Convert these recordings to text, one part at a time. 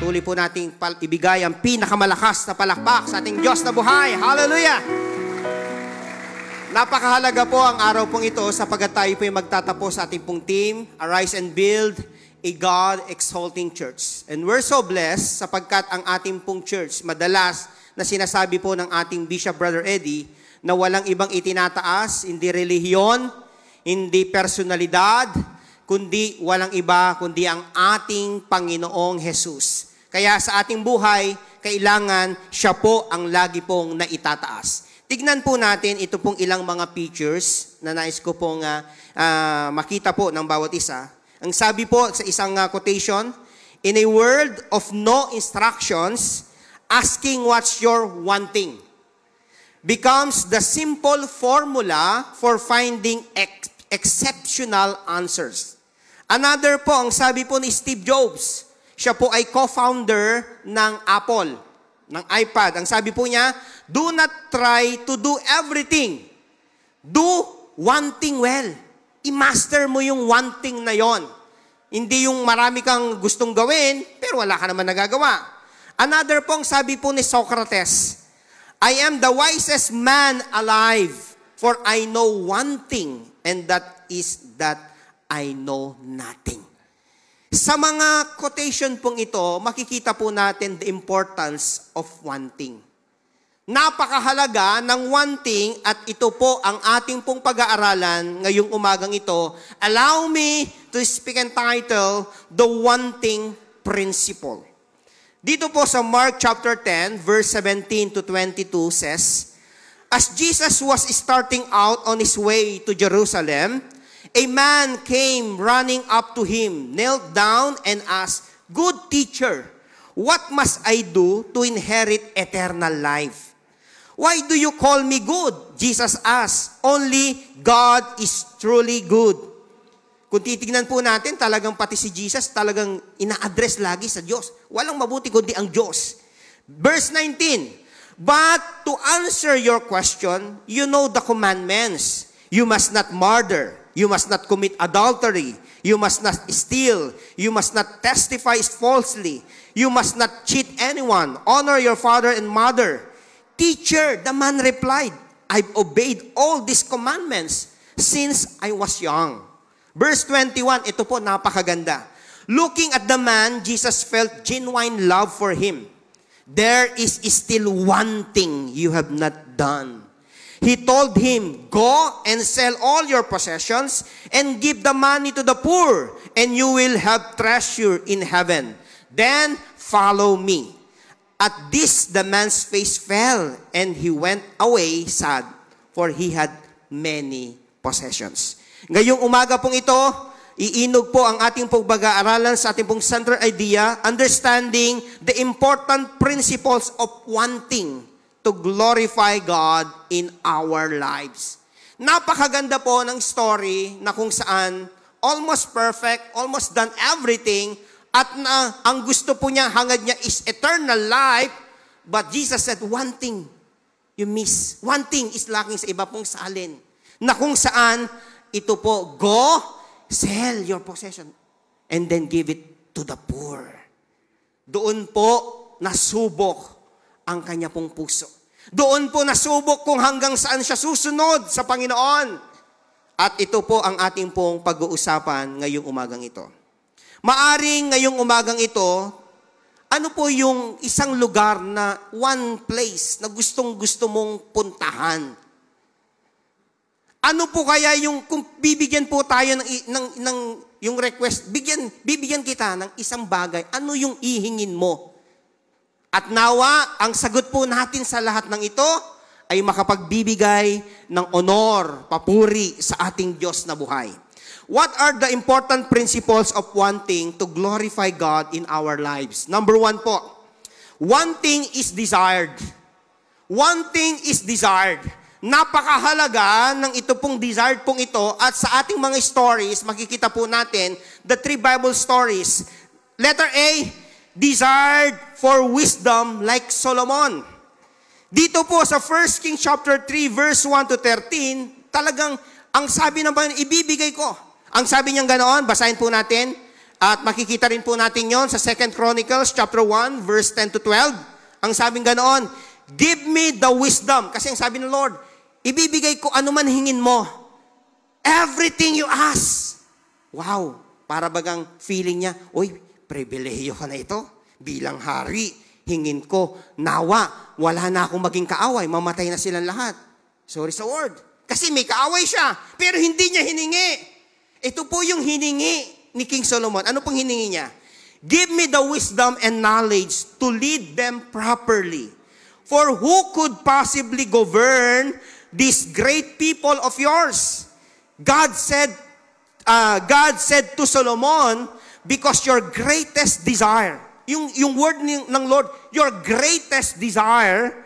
patuloy po nating ibigay ang pinakamalakas na palakpak sa ating Diyos na buhay. Hallelujah! Napakahalaga po ang araw pong ito sapagkat tayo po yung magtatapos sa ating pong team, Arise and Build a God-exalting church. And we're so blessed sapagkat ang ating pong church, madalas na sinasabi po ng ating Bishop Brother Eddie, na walang ibang itinataas, hindi relihiyon, hindi personalidad, kundi walang iba, kundi ang ating Panginoong Jesus. Kaya sa ating buhay, kailangan siya po ang lagi pong naitataas. Tignan po natin ito pong ilang mga pictures na nais ko pong makita po ng bawat isa. Ang sabi po sa isang quotation, in a world of no instructions, asking what's your wanting becomes the simple formula for finding exceptional answers. Another po, ang sabi po ni Steve Jobs, siya po ay co-founder ng Apple, ng iPad. Ang sabi po niya, do not try to do everything. Do one thing well. I-master mo yung one thing na yon. Hindi yung marami kang gustong gawin, pero wala ka naman nagagawa. Another po, ang sabi po ni Socrates, I am the wisest man alive, for I know one thing, and that is that I know nothing. Sa mga quotation pong ito, makikita po natin the importance of one thing. Napakahalaga ng one thing at ito po ang ating pong pag-aaralan ngayong umagang ito. Allow me to speak and title, The One Thing Principle. Dito po sa Mark chapter 10, verse 17 to 22 says, as Jesus was starting out on his way to Jerusalem, a man came running up to him, knelt down and asked, Good teacher, what must I do to inherit eternal life? Why do you call me good? Jesus asked, only God is truly good. Kung titignan po natin, talagang pati si Jesus, talagang ina-address lagi sa Diyos. Walang mabuti kundi ang Diyos. Verse 19, but to answer your question, you know the commandments. You must not murder. You must not commit adultery. You must not steal. You must not testify falsely. You must not cheat anyone. Honor your father and mother. Teacher, the man replied, I've obeyed all these commandments since I was young. Verse 21, ito po napakaganda. Looking at the man, Jesus felt genuine love for him. There is still one thing you have not done. He told him, go and sell all your possessions and give the money to the poor, and you will have treasure in heaven. Then follow me. At this, the man's face fell, and he went away sad, for he had many possessions. Ngayong umaga pong ito, iinog po ang ating pag-aaralan sa ating pong central idea, understanding the important principles of one thing to glorify God in our lives. Napakaganda po ng story na kung saan almost perfect, almost done everything, at na ang gusto po niya, hangad niya is eternal life, but Jesus said, one thing you miss. One thing is lacking sa iba pong salin. Na kung saan, ito po, go, sell your possession, and then give it to the poor. Doon po, nasubok ang kanya pong puso. Doon po nasubok kung hanggang saan siya susunod sa Panginoon. At ito po ang ating pong pag-uusapan ngayong umagang ito. Maaring ngayong umagang ito, ano po yung isang lugar na one place na gustong-gusto mong puntahan? Ano po kaya yung, kung bibigyan po tayo ng yung request, bibigyan kita ng isang bagay, ano yung ihingin mo? At nawa, ang sagot po natin sa lahat ng ito ay makapagbibigay ng honor, papuri sa ating Diyos na buhay. What are the important principles of one thing to glorify God in our lives? Number one po, one thing is desired. One thing is desired. Napakahalaga ng ito pong desired pong ito at sa ating mga stories, makikita po natin the 3 Bible stories. Letter A, desired for wisdom like Solomon. Dito po sa 1 Kings chapter 3 verse 1 to 13, talagang ang sabi ng Panginoon, ibibigay ko. Ang sabi niyang ganoon, basahin po natin, At makikita rin po natin yon sa 2 Chronicles chapter 1, verse 10 to 12. Ang sabing ganoon, give me the wisdom. Kasi ang sabi ng Lord, ibibigay ko ano man hingin mo. Everything you ask. Wow, para bagang feeling niya, uy, pribilehiyo ka na ito. Bilang hari, hingin ko, nawa, wala na akong maging kaaway, mamatay na silang lahat. Sorry sa word. Kasi may kaaway siya, pero hindi niya hiningi. Ito po yung hiningi ni King Solomon. Ano pong hiningi niya? Give me the wisdom and knowledge to lead them properly. For who could possibly govern these great people of yours? God said to Solomon, because your greatest desire, yung word ng Lord, your greatest desire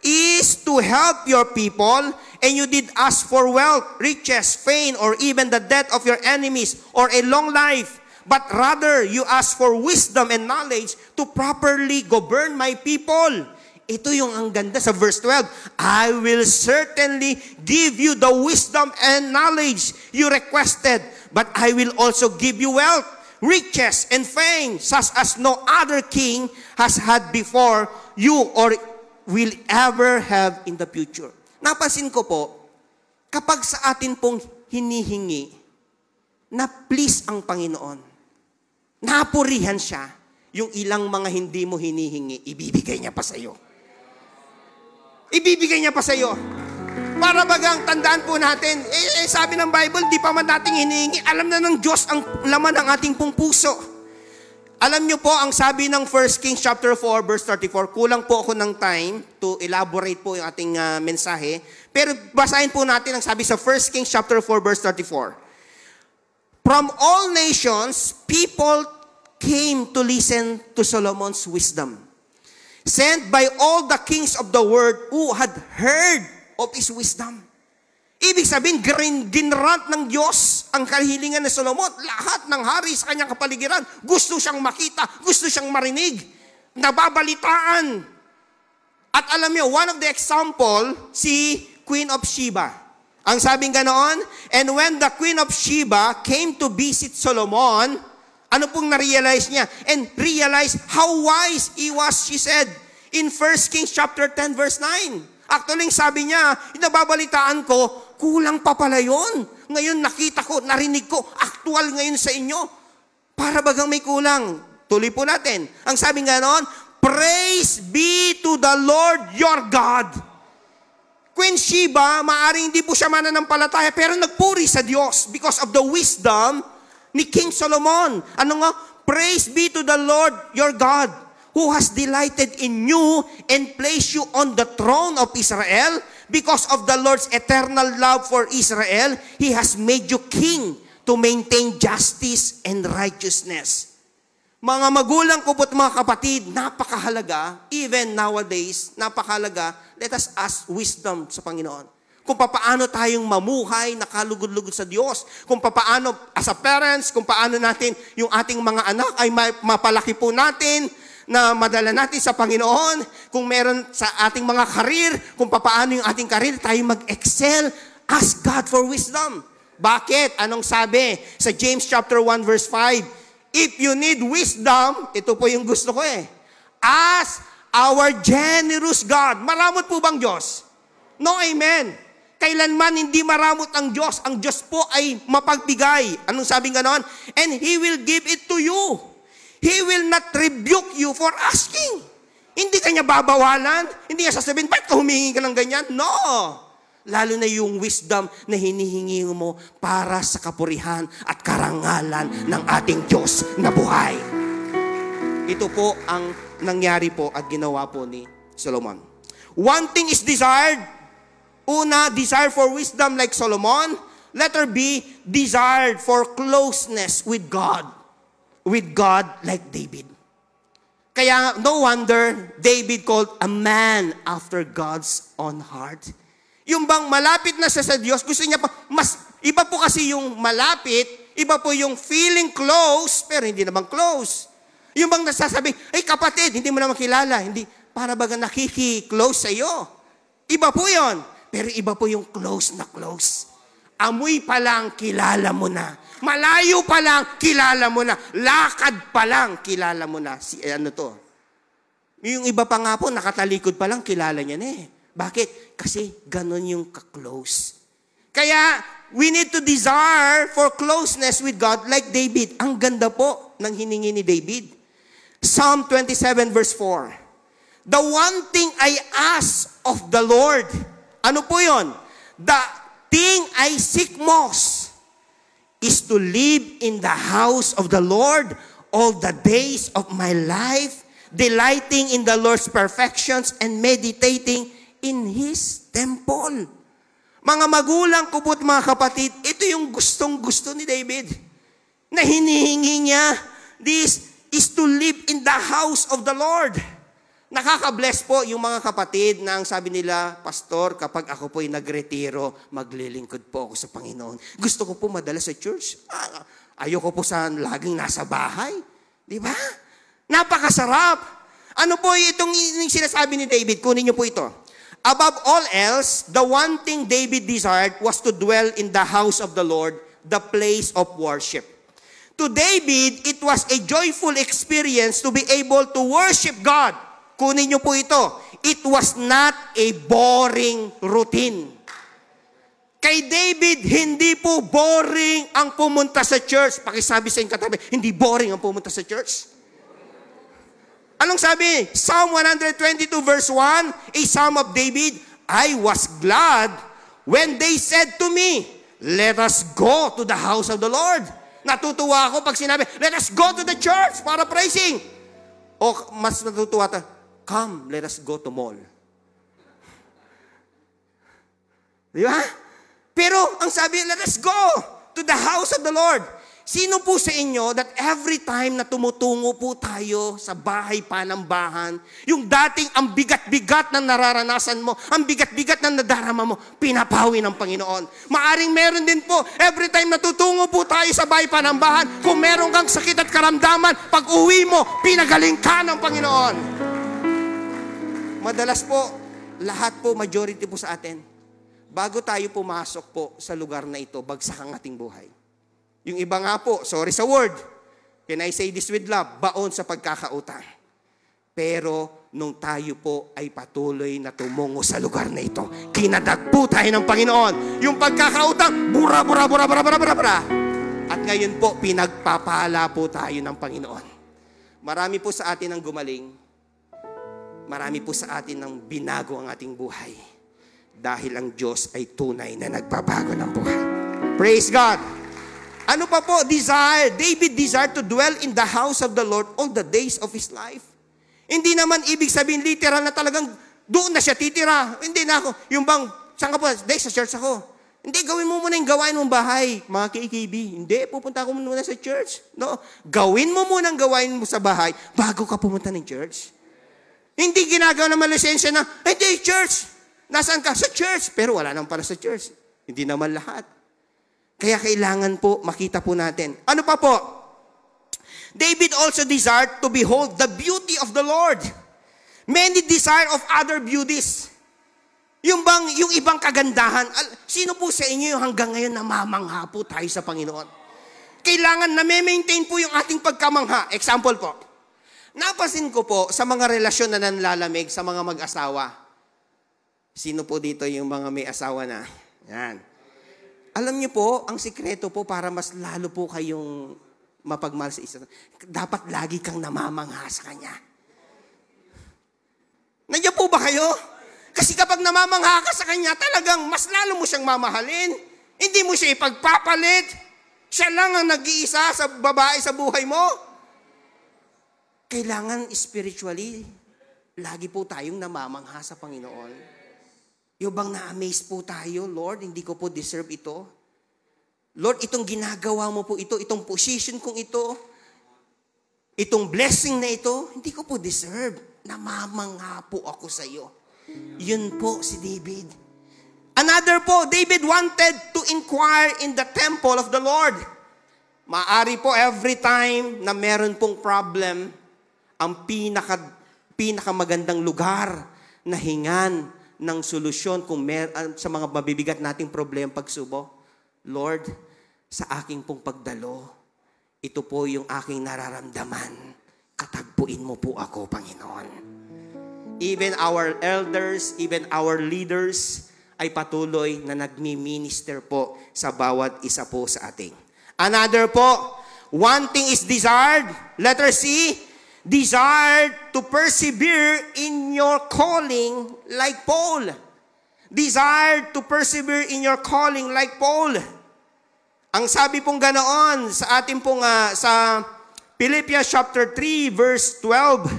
is to help your people, and you did ask for wealth, riches, fame, or even the death of your enemies, or a long life. But rather, you ask for wisdom and knowledge to properly govern my people. Ito yung ang ganda sa verse 12. I will certainly give you the wisdom and knowledge you requested, but I will also give you wealth, riches, and fame, such as no other king has had before you or will ever have in the future. Napansin ko po, kapag sa atin pong hinihingi, na please ang Panginoon, napurihan siya, yung ilang mga hindi mo hinihingi, ibibigay niya pa sa iyo. Ibibigay niya pa sa iyo. Para bagang tandaan po natin, sabi ng Bible, di pa man nating hinihingi, alam na ng Diyos ang laman ng ating pong puso. Alam niyo po, ang sabi ng 1 Kings chapter 4, verse 34, kulang po ako ng time to elaborate po yung ating mensahe. Pero basahin po natin ang sabi sa 1 Kings chapter 4, verse 34. From all nations, people came to listen to Solomon's wisdom, sent by all the kings of the world who had heard of his wisdom. Ibig sabihin, ginrant ng Diyos ang kahilingan ni Solomon. Lahat ng hari sa kanyang kapaligiran, gusto siyang makita, gusto siyang marinig, nababalitaan. At alam niyo, one of the example, si Queen of Sheba. Ang sabing ganoon, and when the Queen of Sheba came to visit Solomon, ano pong na-realize niya? And realize how wise he was, she said, in 1 Kings chapter 10, verse 9. Actually, sabi niya, nababalitaan ko, kulang pa pala yun. Ngayon nakita ko, narinig ko, actual ngayon sa inyo. Para bagang may kulang. Tuloy po natin. Ang sabi nga noon, praise be to the Lord your God. Queen Sheba, maaring hindi po siya mananampalataya, pero nagpuri sa Diyos because of the wisdom ni King Solomon. Ano nga? Praise be to the Lord your God, who has delighted in you and placed you on the throne of Israel. Because of the Lord's eternal love for Israel, He has made you king to maintain justice and righteousness. Mga magulang ko po't mga kapatid, napakahalaga, even nowadays, napakahalaga, let us ask wisdom sa Panginoon. Kung paano tayong mamuhay, nakalugod-lugod sa Diyos. Kung paano, as a parents, kung paano natin yung ating mga anak ay mapalaki po natin, na madala natin sa Panginoon, kung meron sa ating mga karir, kung paano yung ating karir, tayo mag-excel, ask God for wisdom. Bakit? Anong sabi? Sa James chapter 1 verse 5, if you need wisdom, ito po yung gusto ko ask our generous God. Maramot po bang Diyos? No, amen. Kailanman hindi maramot ang Diyos. Ang Diyos po ay mapagbigay. Anong sabi nga noon? And He will give it to you. He will not rebuke you for asking. Hindi kanya babawalan. Hindi niya sasabihin, ba't ka humingi ka ng ganyan? No. Lalo na yung wisdom na hinihingi mo para sa kapurihan at karangalan ng ating Diyos na buhay. Ito po ang nangyari po at ginawa po ni Solomon. One thing is desired. Una, desire for wisdom like Solomon. Letter B, desired for closeness with God. With God like David. Kaya no wonder David called a man after God's own heart. Yung bang malapit na siya sa Diyos, gusto niya pa, mas iba po kasi yung malapit, iba po yung feeling close, pero hindi naman close. Yung bang nasasabi, ay kapatid, hindi mo naman kilala, hindi, para baga nakiki-close sa iyo. Iba po yon, pero iba po yung close na close. Amoy pa lang, kilala mo na. Malayo pa lang, kilala mo na. Lakad pa lang, kilala mo na. Yung iba pa nga po, nakatalikod pa lang, kilala niya na eh. Bakit? Kasi ganun yung ka-close. Kaya, we need to desire for closeness with God like David. Ang ganda po ng hiningi ni David. Psalm 27 verse 4. The one thing I ask of the Lord. Ano po yun? The thing I seek most is to live in the house of the Lord all the days of my life, delighting in the Lord's perfections and meditating in His temple. Mga magulang ko po't mga kapatid, ito yung gustong-gusto ni David. Na hinihingi niya, this is to live in the house of the Lord. Nakaka-bless po yung mga kapatid na ang sabi nila, Pastor, kapag ako po'y nagretiro, maglilingkod po ako sa Panginoon. Gusto ko po madala sa church. Ayoko po sa laging nasa bahay. Di ba? Napakasarap. Ano po itong sinasabi ni David? Kunin niyo po ito. Above all else, the one thing David desired was to dwell in the house of the Lord, the place of worship. To David, it was a joyful experience to be able to worship God. Kunin niyo po ito. It was not a boring routine. Kay David, hindi po boring ang pumunta sa church. Pakisabi sa inyong katabi, hindi boring ang pumunta sa church. Anong sabi? Psalm 122 verse 1, a Psalm of David, I was glad when they said to me, let us go to the house of the Lord. Natutuwa ako pag sinabi, let us go to the church para praising. O mas natutuwa tayo, come, let us go to mall. Di ba? Pero ang sabi, let us go to the house of the Lord. Sino po sa inyo that every time na tumutungo po tayo sa bahay panambahan, yung dating ang bigat-bigat na nararanasan mo, ang bigat-bigat na nadarama mo, pinapawi ng Panginoon. Maaring meron din po, every time na tutungo po tayo sa bahay panambahan, kung meron kang sakit at karamdaman, pag uwi mo, pinagaling ka ng Panginoon. Madalas po, lahat po, majority po sa atin, bago tayo pumasok po sa lugar na ito, bagsak ang ating buhay. Yung iba nga po, sorry sa word, can I say this with love, baon sa pagkakautang. Pero nung tayo po ay patuloy na tumungo sa lugar na ito, kinadagpo tayo ng Panginoon. Yung pagkakautang, bura. At ngayon po, pinagpapala po tayo ng Panginoon. Marami po sa atin ang gumaling. Marami po sa atin ang binago ang ating buhay. Dahil ang Diyos ay tunay na nagbabago ng buhay. Praise God! Ano pa po? Desire. David desired to dwell in the house of the Lord all the days of his life. Hindi naman ibig sabihin literal na talagang doon na siya titira. Hindi na ako. Yung bang, saan ka po? Hindi, sa church ako. Hindi, gawin mo muna yung gawain mong bahay. Mga KKB, hindi, pupunta ako muna sa church. No, gawin mo muna ang gawain mo sa bahay bago ka pumunta ng church. Hindi ginagawa naman lisensya na, hindi, church. Nasaan ka? Sa church. Pero wala naman pala sa church. Hindi naman lahat. Kaya kailangan po makita po natin. Ano pa po? David also desired to behold the beauty of the Lord. Many desire of other beauties. Yung ibang kagandahan. Sino po sa inyo yung hanggang ngayon namamangha po tayo sa Panginoon? Kailangan na maintain po yung ating pagkamangha. Example po. Napansin ko po sa mga relasyon na nanlalamig sa mga mag-asawa. Sino po dito yung mga may asawa na? Yan. Alam niyo po, ang sikreto po para mas lalo po kayong mapagmahal sa isa, dapat lagi kang namamangha sa Kanya. Nandiyan po ba kayo? Kasi kapag namamangha ka sa Kanya, talagang mas lalo mo siyang mamahalin. Hindi mo siya ipagpapalit. Siya lang ang nag-iisa sa babae sa buhay mo. Kailangan spiritually, lagi po tayong namamangha sa Panginoon. Yung bang na-amaze po tayo, Lord, hindi ko po deserve ito. Lord, itong ginagawa mo po ito, itong position kong ito, itong blessing na ito, hindi ko po deserve. Namamangha po ako sa iyo. Yun po si David. Another po, David wanted to inquire in the temple of the Lord. Maari po every time na meron pong problem, ang pinakamagandang lugar na hingan ng solusyon kung sa mga mabibigat nating problema pagsubok. Lord, sa aking pong pagdalo, ito po yung aking nararamdaman. Katagpuin mo po ako, Panginoon. Even our elders, even our leaders, ay patuloy na nagmi-minister po sa bawat isa po sa ating. Another po, one thing is desired. Letter C, desired to persevere in your calling like Paul. Desired to persevere in your calling like Paul. Ang sabi pong ganoon sa ating pong sa Philippians chapter 3 verse 12.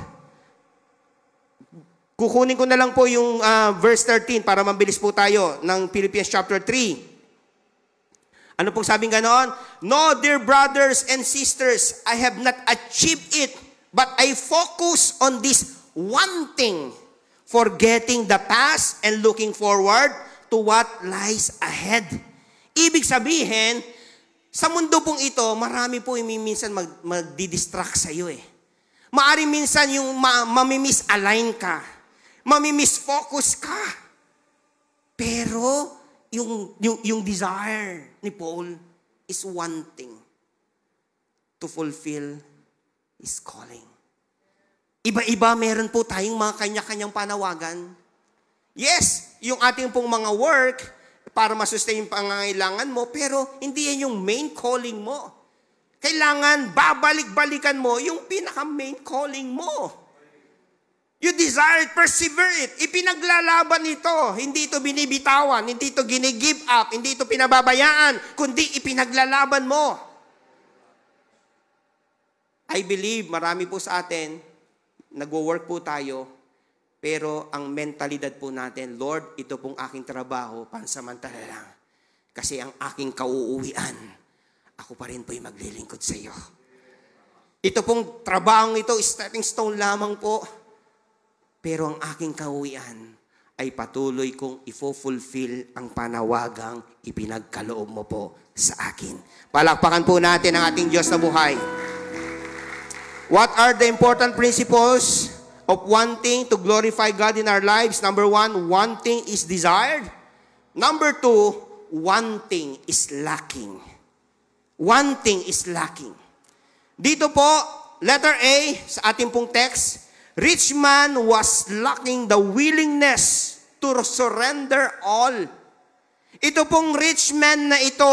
Kukunin ko na lang po yung verse 13 para mabilis po tayo ng Philippians chapter 3. Ano pong sabing ganoon? No, dear brothers and sisters, I have not achieved it, but I focus on this one thing, forgetting the past and looking forward to what lies ahead. Ibig sabihin, sa mundo pong ito, marami po yung minsan magdidistract sa iyo eh. Maari minsan yung mamimisalign ka. Mamimiss-focus ka. Pero, yung desire ni Paul is one thing. To fulfill his calling. Iba-iba meron po tayong mga kanya-kanyang panawagan. Yes, yung ating pong mga work, para masustain yung pangangailangan mo, pero hindi yan yung main calling mo. Kailangan babalik-balikan mo yung pinaka-main calling mo. You desire it, persevere it. Ipinaglalaban ito. Hindi ito binibitawan, hindi ito gini-give up, hindi ito pinababayaan, kundi ipinaglalaban mo. I believe marami po sa atin, nagwo-work po tayo, pero ang mentalidad po natin, Lord, ito pong aking trabaho, pansamantala lang. Kasi ang aking kauuwian, ako pa rin po'y maglilingkod sa iyo. Ito pong trabahong ito, stepping stone lamang po. Pero ang aking kauwian ay patuloy kong ifo-fulfill ang panawagang ipinagkaloob mo po sa akin. Palakpakan po natin ang ating Diyos na buhay. What are the important principles of wanting to glorify God in our lives? Number 1, wanting is desired. Number 2, wanting is lacking. Wanting is lacking. Dito po, letter A sa ating pong text, rich man was lacking the willingness to surrender all. Ito pong rich man na ito,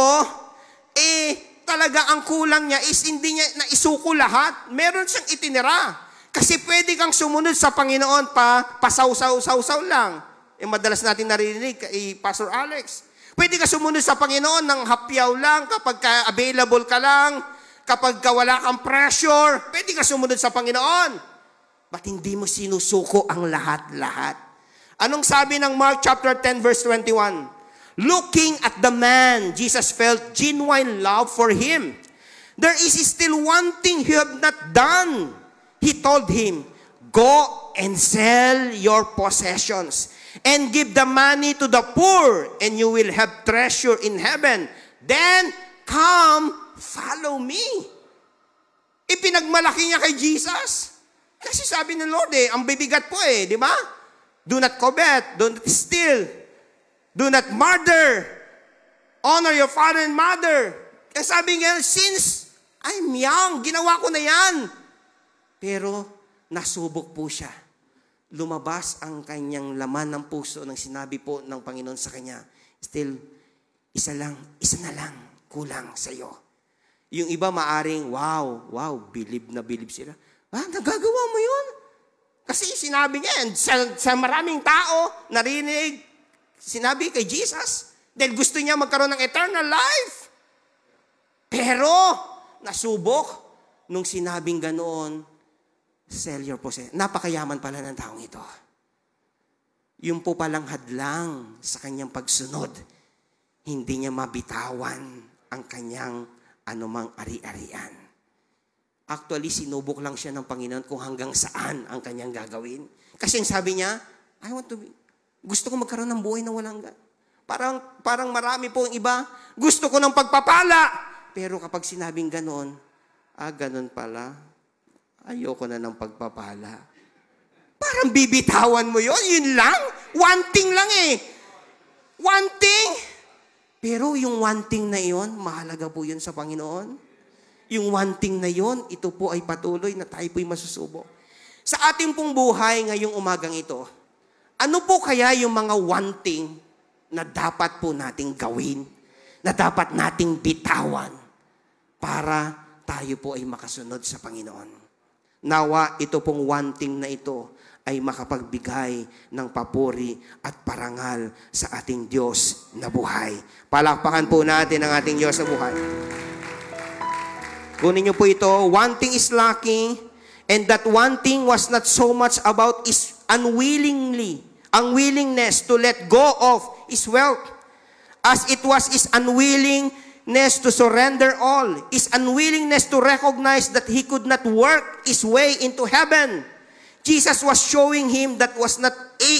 talaga ang kulang niya is hindi niya naisuko lahat. Meron siyang itinira. Kasi pwede kang sumunod sa Panginoon pasaw-saw lang. Madalas natin naririnig kay Pastor Alex. Pwede ka sumunod sa Panginoon ng hapyaw lang, kapag available ka lang, kapag wala kang pressure, pwede ka sumunod sa Panginoon. Ba't hindi mo sinusuko ang lahat-lahat? Anong sabi ng Mark chapter 10 verse 21? Looking at the man, Jesus felt genuine love for him. There is still one thing you have not done. He told him, go and sell your possessions and give the money to the poor and you will have treasure in heaven. Then, come, follow me. Ipinagmalaki niya kay Jesus. Kasi sabi ng Lord ang bibigat po di ba? Do not covet, do not steal, do not murder, honor your father and mother. Kaya sabi niya, since I'm young, ginawa ko na yan. Pero nasubok po siya. Lumabas ang kanyang laman ng puso nang sinabi po ng Panginoon sa kanya, still, isa na lang, kulang sa iyo. Yung iba maaring, wow, believe na believe sila. Nagagawa mo yun? Kasi sinabi niya yan, sa maraming tao, narinig, sinabi kay Jesus, dahil gusto niya magkaroon ng eternal life. Pero, nasubok, nung sinabing ganoon, sell your possession. Napakayaman pala ng taong ito. Yung po palang hadlang sa kanyang pagsunod, hindi niya mabitawan ang kanyang anumang ari-arian. Actually, sinubok lang siya ng Panginoon kung hanggang saan ang kanyang gagawin. Kasi sabi niya, gusto ko magkaroon ng buhay na walang hanggan. Parang marami po ang iba, gusto ko ng pagpapala. Pero kapag sinabing ganoon, ganoon pala, ayoko na ng pagpapala. Parang bibitawan mo yun lang. One thing lang One thing. Pero yung wanting na iyon, mahalaga po yun sa Panginoon. Yung wanting na iyon, ito po ay patuloy na tayo po'y masusubok. Sa ating pong buhay ngayong umagang ito, ano po kaya yung mga wanting na dapat po nating gawin, na dapat nating bitawan para tayo po ay makasunod sa Panginoon? Nawa ito pong wanting na ito ay makapagbigay ng papuri at parangal sa ating Diyos na buhay. Palakpakan po natin ang ating Diyos na buhay. Kunin niyo po ito, one thing is lacking, and that one thing was not so much about his unwillingness to let go of his wealth, as it was his unwillingness to surrender all, his unwillingness to recognize that he could not work his way into heaven. Jesus was showing him that was not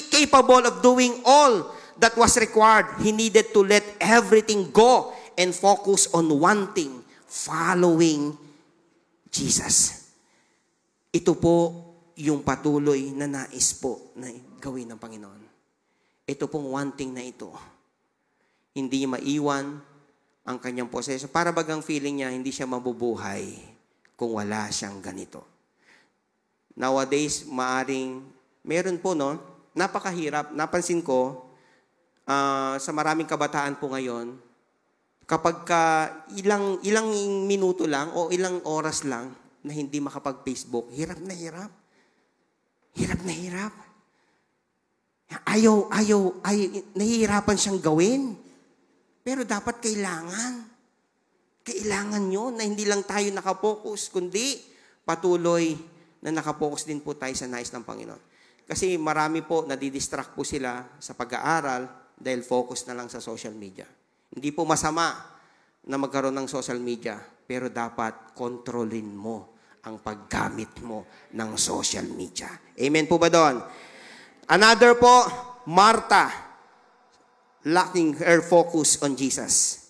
capable of doing all that was required. He needed to let everything go and focus on one thing, following Jesus. Ito po yung patuloy na nais po na gawin ng Panginoon. Ito pong one thing na ito, hindi maiwan ang kanyang proseso. Para bagang feeling niya, hindi siya mabubuhay kung wala siyang ganito. Nowadays, meron po, no? Napakahirap. Napansin ko, sa maraming kabataan po ngayon, kapag ilang minuto lang o ilang oras lang na hindi makapag-Facebook, hirap na hirap. Hirap na hirap. Ayaw, nahihirapan siyang gawin. Pero dapat kailangan. Kailangan nyo na hindi lang tayo nakapokus, kundi patuloy na nakapokus din po tayo sa nais ng Panginoon. Kasi marami po, nadidistract po sila sa pag-aaral dahil focus na lang sa social media. Hindi po masama na magkaroon ng social media, pero dapat kontrolin mo ang paggamit mo ng social media. Amen po ba doon? Another po, Martha, lacking her focus on Jesus.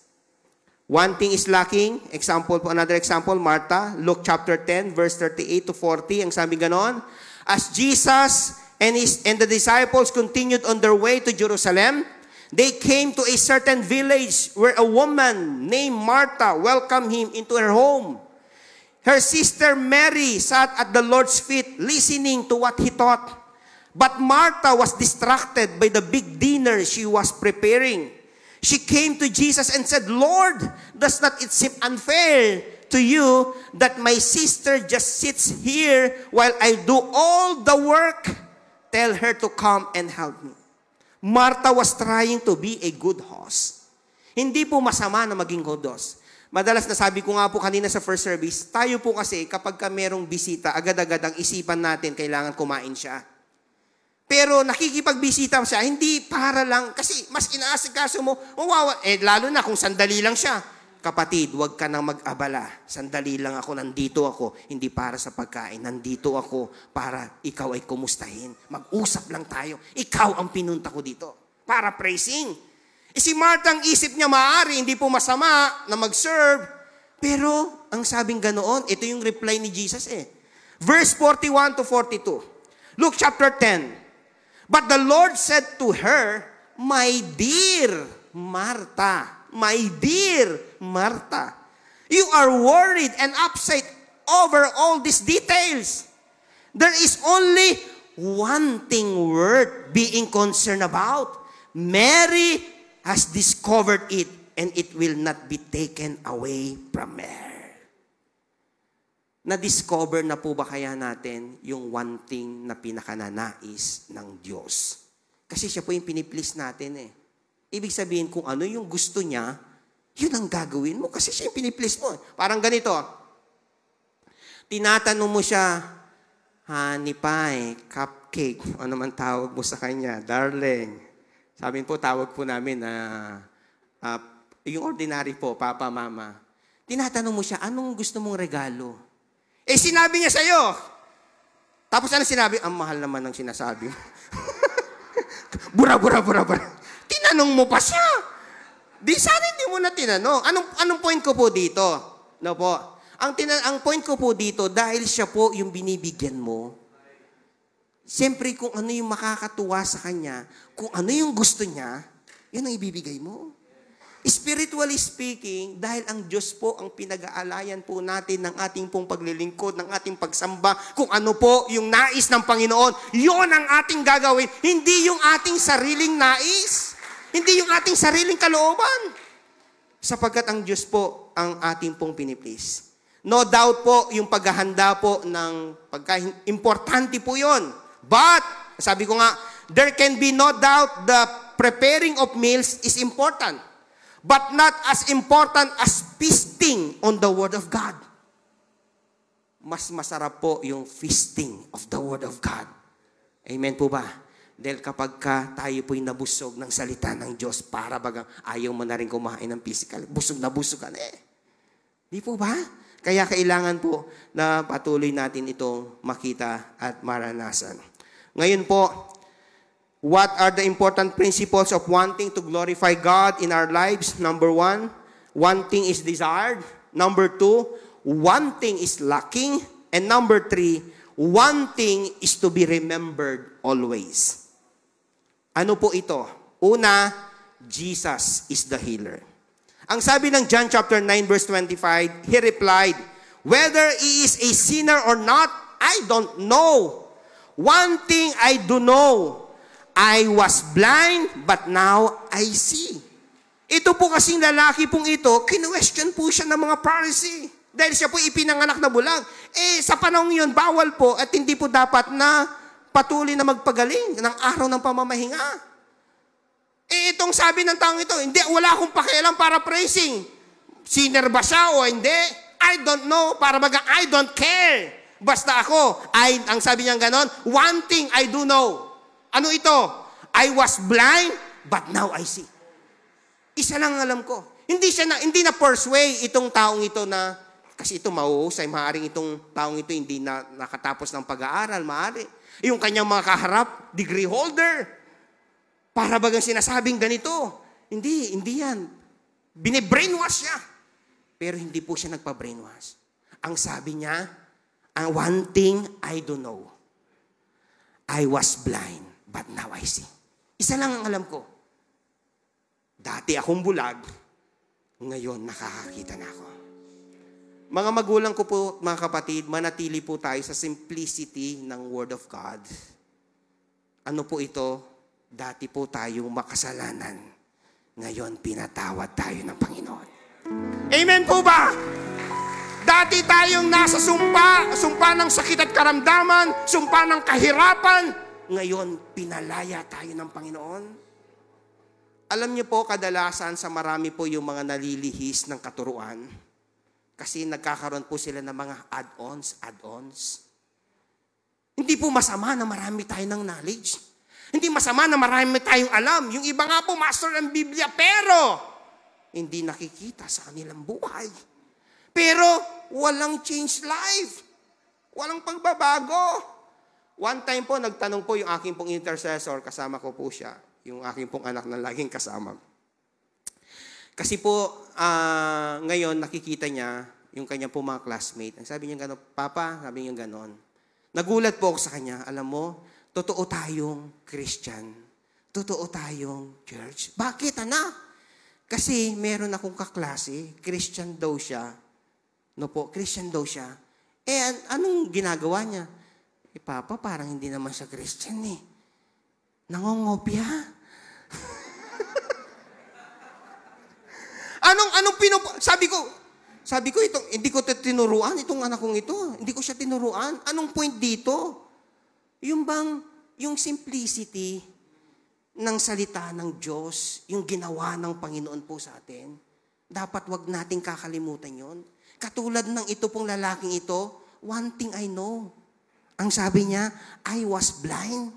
One thing is lacking. Example po, another example, Martha, Luke chapter 10, verse 38 to 40. Ang sabi ganon, as Jesus and the disciples continued on their way to Jerusalem, they came to a certain village where a woman named Martha welcomed him into her home. Her sister Mary sat at the Lord's feet listening to what he taught. But Martha was distracted by the big dinner she was preparing. She came to Jesus and said, Lord, does not it seem unfair to you that my sister just sits here while I do all the work? Tell her to come and help me. Martha was trying to be a good host. Hindi po masama na maging good host. Madalas nasabi ko nga po kanina sa first service, tayo po kasi kapag merong bisita, agad-agad ang isipan natin, kailangan kumain siya. Pero nakikipagbisita siya, hindi para lang, kasi mas inaasikaso mo, lalo na kung sandali lang siya. Kapatid, huwag ka nang mag-abala. Sandali lang ako, nandito ako. Hindi para sa pagkain, nandito ako para ikaw ay kumustahin. Mag-usap lang tayo. Ikaw ang pinunta ko dito. Para praising. Si Martha, ang isip niya maaari, hindi po masama na mag-serve. Pero, ang sabing ganoon, ito yung reply ni Jesus Verse 41 to 42. Luke chapter 10. But the Lord said to her, my dear Martha, you are worried and upset over all these details. There is only one thing worth being concerned about. Mary has discovered it, and it will not be taken away from her. Na-discover na po ba kaya natin yung one thing na pinakananais ng Diyos? Kasi siya po yung piniplease natin Ibig sabihin, kung ano yung gusto niya, yun ang gagawin mo. Kasi siya yung piniplease mo. Parang ganito. Tinatanong mo siya, honey pie, cupcake, ano man tawag mo sa kanya, darling. Sabi po, tawag po namin yung ordinary po, papa, mama. Tinatanong mo siya, anong gusto mong regalo? Sinabi niya sa'yo. Tapos ano sinabi? Ang mahal naman ng sinasabi mo. Bura. Tinanong mo pa siya. Di sana hindi mo na tinanong. Anong point ko po dito? No po. Ang point ko po dito, dahil siya po yung binibigyan mo, siyempre kung ano yung makakatuwa sa kanya, kung ano yung gusto niya, yun ang ibibigay mo. Spiritually speaking, dahil ang Diyos po ang pinag-aalayan po natin ng ating pong paglilingkod, ng ating pagsamba, kung ano po yung nais ng Panginoon, yun ang ating gagawin, hindi yung ating sariling nais, hindi yung ating sariling kalooban. Sapagkat ang Diyos po ang ating pong piniplease. No doubt po, yung paghahanda po ng pagkain, importante po yun. But, sabi ko nga, there can be no doubt the preparing of meals is important. But not as important as feasting on the Word of God. Mas masarap po yung feasting of the Word of God. Amen po ba? Dahil kapag tayo po'y nabusog ng salita ng Diyos, para bagang ayaw mo na rin kumain ng physical. Busog na busog ka na eh. Di po ba? Kaya kailangan po na patuloy natin itong makita at maranasan. Ngayon po, what are the important principles of wanting to glorify God in our lives? Number 1, wanting is desired. Number 2, wanting is lacking. And number 3, wanting is to be remembered always. Ano po ito? Una, Jesus is the healer. Ang sabi ng John chapter 9 verse 25, He replied, whether he is a sinner or not, I don't know. One thing I do know, I was blind, but now I see. Ito po kasing lalaki pong ito, kinwestiyon po siya ng mga Pharisee. Dahil siya po ipinanganak na bulag. Sa panahon yun, bawal po at hindi po dapat na patuloy na magpagaling ng araw ng pamamahinga. Itong sabi ng taong ito, hindi, wala akong pakialam para praising. Sinner ba siya o hindi? I don't know. Para baga, I don't care. Basta ako, ang sabi niya ganon, one thing I do know. Ano ito? I was blind, but now I see. Isa lang alam ko. Hindi na persuade itong taong ito na, kasi ito mauusay, maaaring itong taong ito hindi na nakatapos ng pag-aaral, maaari. Yung kanyang mga kaharap, degree holder. Para bagang sinasabing ganito. Hindi yan. Bine-brainwash siya. Pero hindi po siya nagpa-brainwash. Ang sabi niya, ang one thing I do know, I was blind, but now I see. Isa lang ang alam ko. Dati akong bulag, ngayon nakakakita na ako. Mga magulang ko po, mga kapatid, manatili po tayo sa simplicity ng Word of God. Ano po ito? Dati po tayong makasalanan. Ngayon, pinatawad tayo ng Panginoon. Amen po ba? Dati tayong nasa sumpa ng sakit at karamdaman, sumpa ng kahirapan. Ngayon, pinalaya tayo ng Panginoon. Alam niyo po, kadalasan sa marami po yung mga nalilihis ng katuruan. Kasi nagkakaroon po sila ng mga add-ons. Hindi po masama na marami tayo ng knowledge. Hindi masama na marami tayong alam. Yung iba nga po, master ng Biblia, pero hindi nakikita sa kanilang buhay. Pero walang change life. Walang pagbabago. One time po, nagtanong po yung aking pong intercessor, kasama ko po siya, yung aking pong anak na laging kasama. Kasi po, ngayon nakikita niya yung kanyang po mga classmate. Ang sabi niya gano'n, Papa, sabi niya gano'n. Nagulat po ako sa kanya, alam mo, totoo tayong Christian. Totoo tayong church. Bakit, anak? Kasi meron akong kaklase, Christian daw siya. No po, Christian daw siya. Anong ginagawa niya? Papa, parang hindi naman siya Christian eh. Nangongopya. Sabi ko itong, hindi ko tinuruan itong anak kong ito. Hindi ko siya tinuruan. Anong point dito? Yung simplicity ng salita ng Diyos, yung ginawa ng Panginoon po sa atin, dapat wag nating kakalimutan yon. Katulad ng ito pong lalaking ito, one thing I know. Ang sabi niya, I was blind,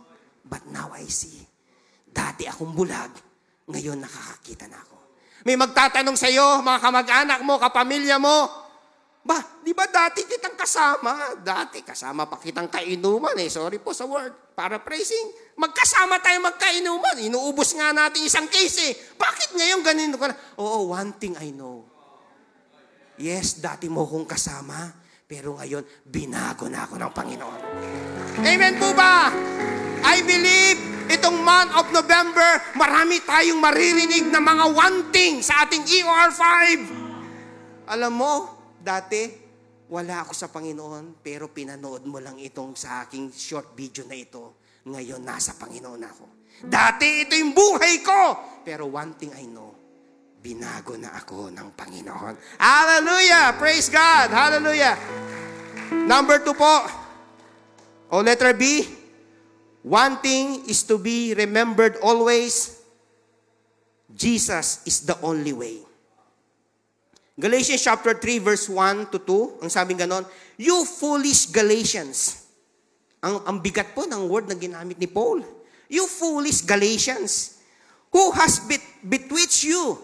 but now I see. Dati akong bulag, ngayon nakakakita na ako. May magtatanong sa iyo, mga kamag-anak mo, kapamilya mo, di ba dati kitang kasama? Dati kasama pa kitang kainuman eh. Sorry po sa word. Paraphrasing. Magkasama tayo magkainuman. Inuubos nga natin isang case eh. Bakit ngayon ganito ka na? Oo, one thing I know. Yes, dati mo kong kasama, pero ngayon, binago na ako ng Panginoon. Amen po ba? I believe Itong month of November, marami tayong maririnig na mga wanting sa ating EOR5. Alam mo, dati, wala ako sa Panginoon, pero pinanood mo lang itong sa aking short video na ito. Ngayon, nasa Panginoon ako. Dati, ito yung buhay ko. Pero one thing I know, binago na ako ng Panginoon. Hallelujah! Praise God! Hallelujah! Number 2 po. O letter B, one thing is to be remembered always. Jesus is the only way. Galatians chapter 3 verse 1 to 2, ang sabing ganon, you foolish Galatians. Ang bigat po ng word na ginamit ni Paul. You foolish Galatians, who has bewitched you?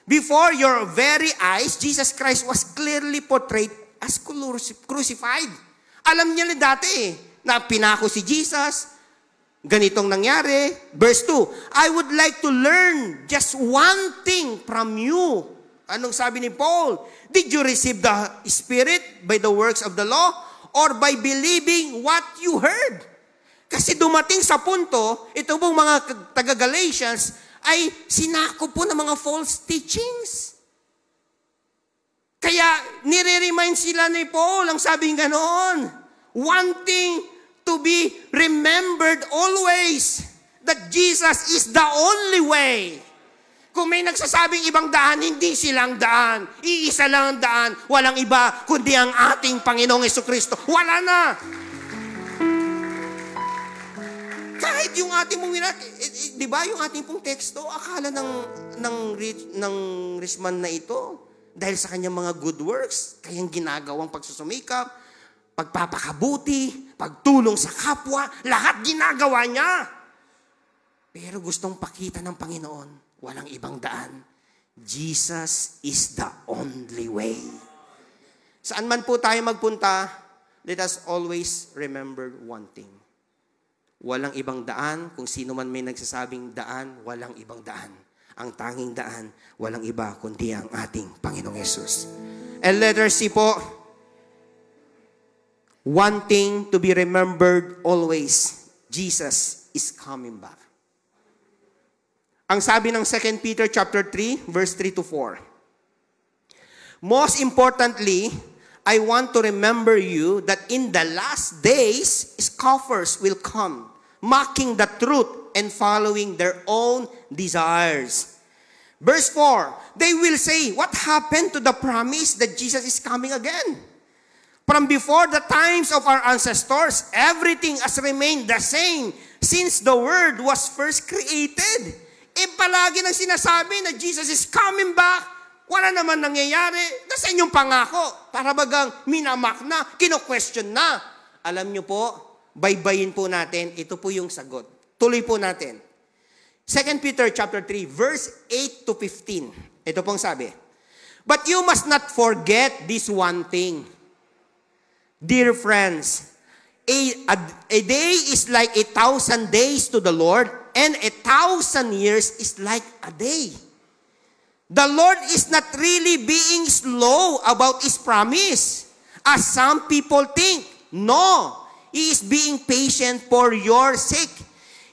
Before your very eyes, Jesus Christ was clearly portrayed as crucified. Alam niya dati na pinako si Jesus, ganitong nangyari. Verse 2, I would like to learn just one thing from you. Anong sabi ni Paul? Did you receive the Spirit by the works of the law or by believing what you heard? Kasi dumating sa punto, ito pong mga taga-Galatians ay sinako po ng mga false teachings. Kaya nire-remind sila ni Paul, ang sabing ganoon, wanting to be remembered always that Jesus is the only way. Kung may nagsasabing ibang daan, hindi silang daan. Iisa lang ang daan. Walang iba, kundi ang ating Panginoong Jesucristo. Wala na. Kahit yung ating mong di ba yung ating pong teksto, akala ng Richman na ito, dahil sa kanyang mga good works, kayang ginagawang pagsusumikap, pagpapakabuti, pagtulong sa kapwa, lahat ginagawa niya. Pero gustong pakita ng Panginoon, walang ibang daan. Jesus is the only way. Saan man po tayo magpunta, let us always remember one thing. Walang ibang daan. Kung sino man may nagsasabing daan, walang ibang daan. Ang tanging daan, walang iba kundi ang ating Panginoong Yesus. And letter C po, one thing to be remembered always, Jesus is coming back. Ang sabi ng 2 Peter chapter 3, verse 3 to 4. Most importantly, I want to remember you that in the last days, scoffers will come, mocking the truth and following their own desires. Verse 4, they will say, what happened to the promise that Jesus is coming again? From before the times of our ancestors, everything has remained the same since the world was first created. Palagi nang sinasabi na Jesus is coming back, wala naman nangyayari. Nasa inyong pangako, para bagang minamak na, kino-question na. Alam nyo po, baybayin po natin, ito po yung sagot. Tuloy po natin. 2 Peter chapter 3, verse 8 to 15. Ito pong sabi, but you must not forget this one thing. Dear friends, a day is like 1,000 days to the Lord, and 1,000 years is like a day. The Lord is not really being slow about His promise, as some people think. No, He is being patient for your sake.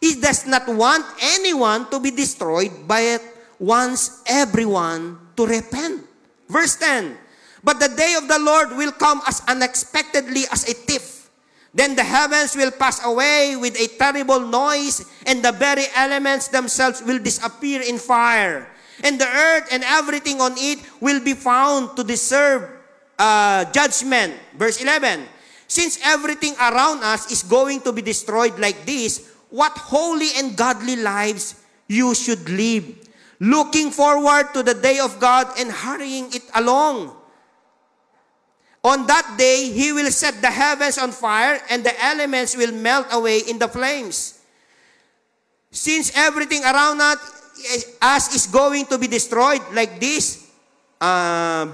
He does not want anyone to be destroyed, but wants everyone to repent. Verse 10, but the day of the Lord will come as unexpectedly as a thief. Then the heavens will pass away with a terrible noise, and the very elements themselves will disappear in fire. And the earth and everything on it will be found to deserve judgment. Verse 11, since everything around us is going to be destroyed like this, what holy and godly lives you should live, looking forward to the day of God and hurrying it along. On that day, He will set the heavens on fire, and the elements will melt away in the flames. Since everything around us is going to be destroyed like this,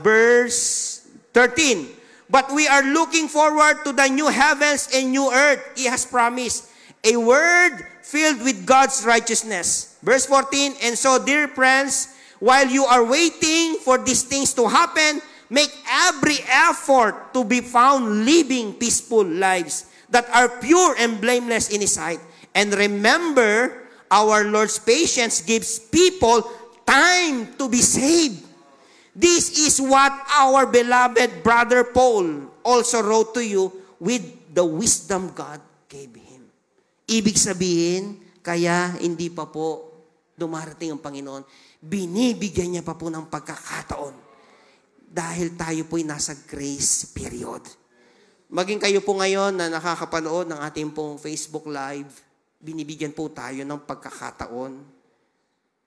verse 13. But we are looking forward to the new heavens and new earth He has promised, a word filled with God's righteousness. Verse 14, and so, dear friends, while you are waiting for these things to happen, make every effort to be found living peaceful lives that are pure and blameless in His sight. And remember Our Lord's patience gives people time to be saved. This is what our beloved brother Paul also wrote to you with the wisdom God gave him. Ibig sabihin, kaya hindi pa po dumarating ang Panginoon, binibigyan niya pa po ng pagkakataon dahil tayo po'y nasa grace period. Maging kayo po ngayon na nakakapanood ng ating pong Facebook Live, binibigyan po tayo ng pagkakataon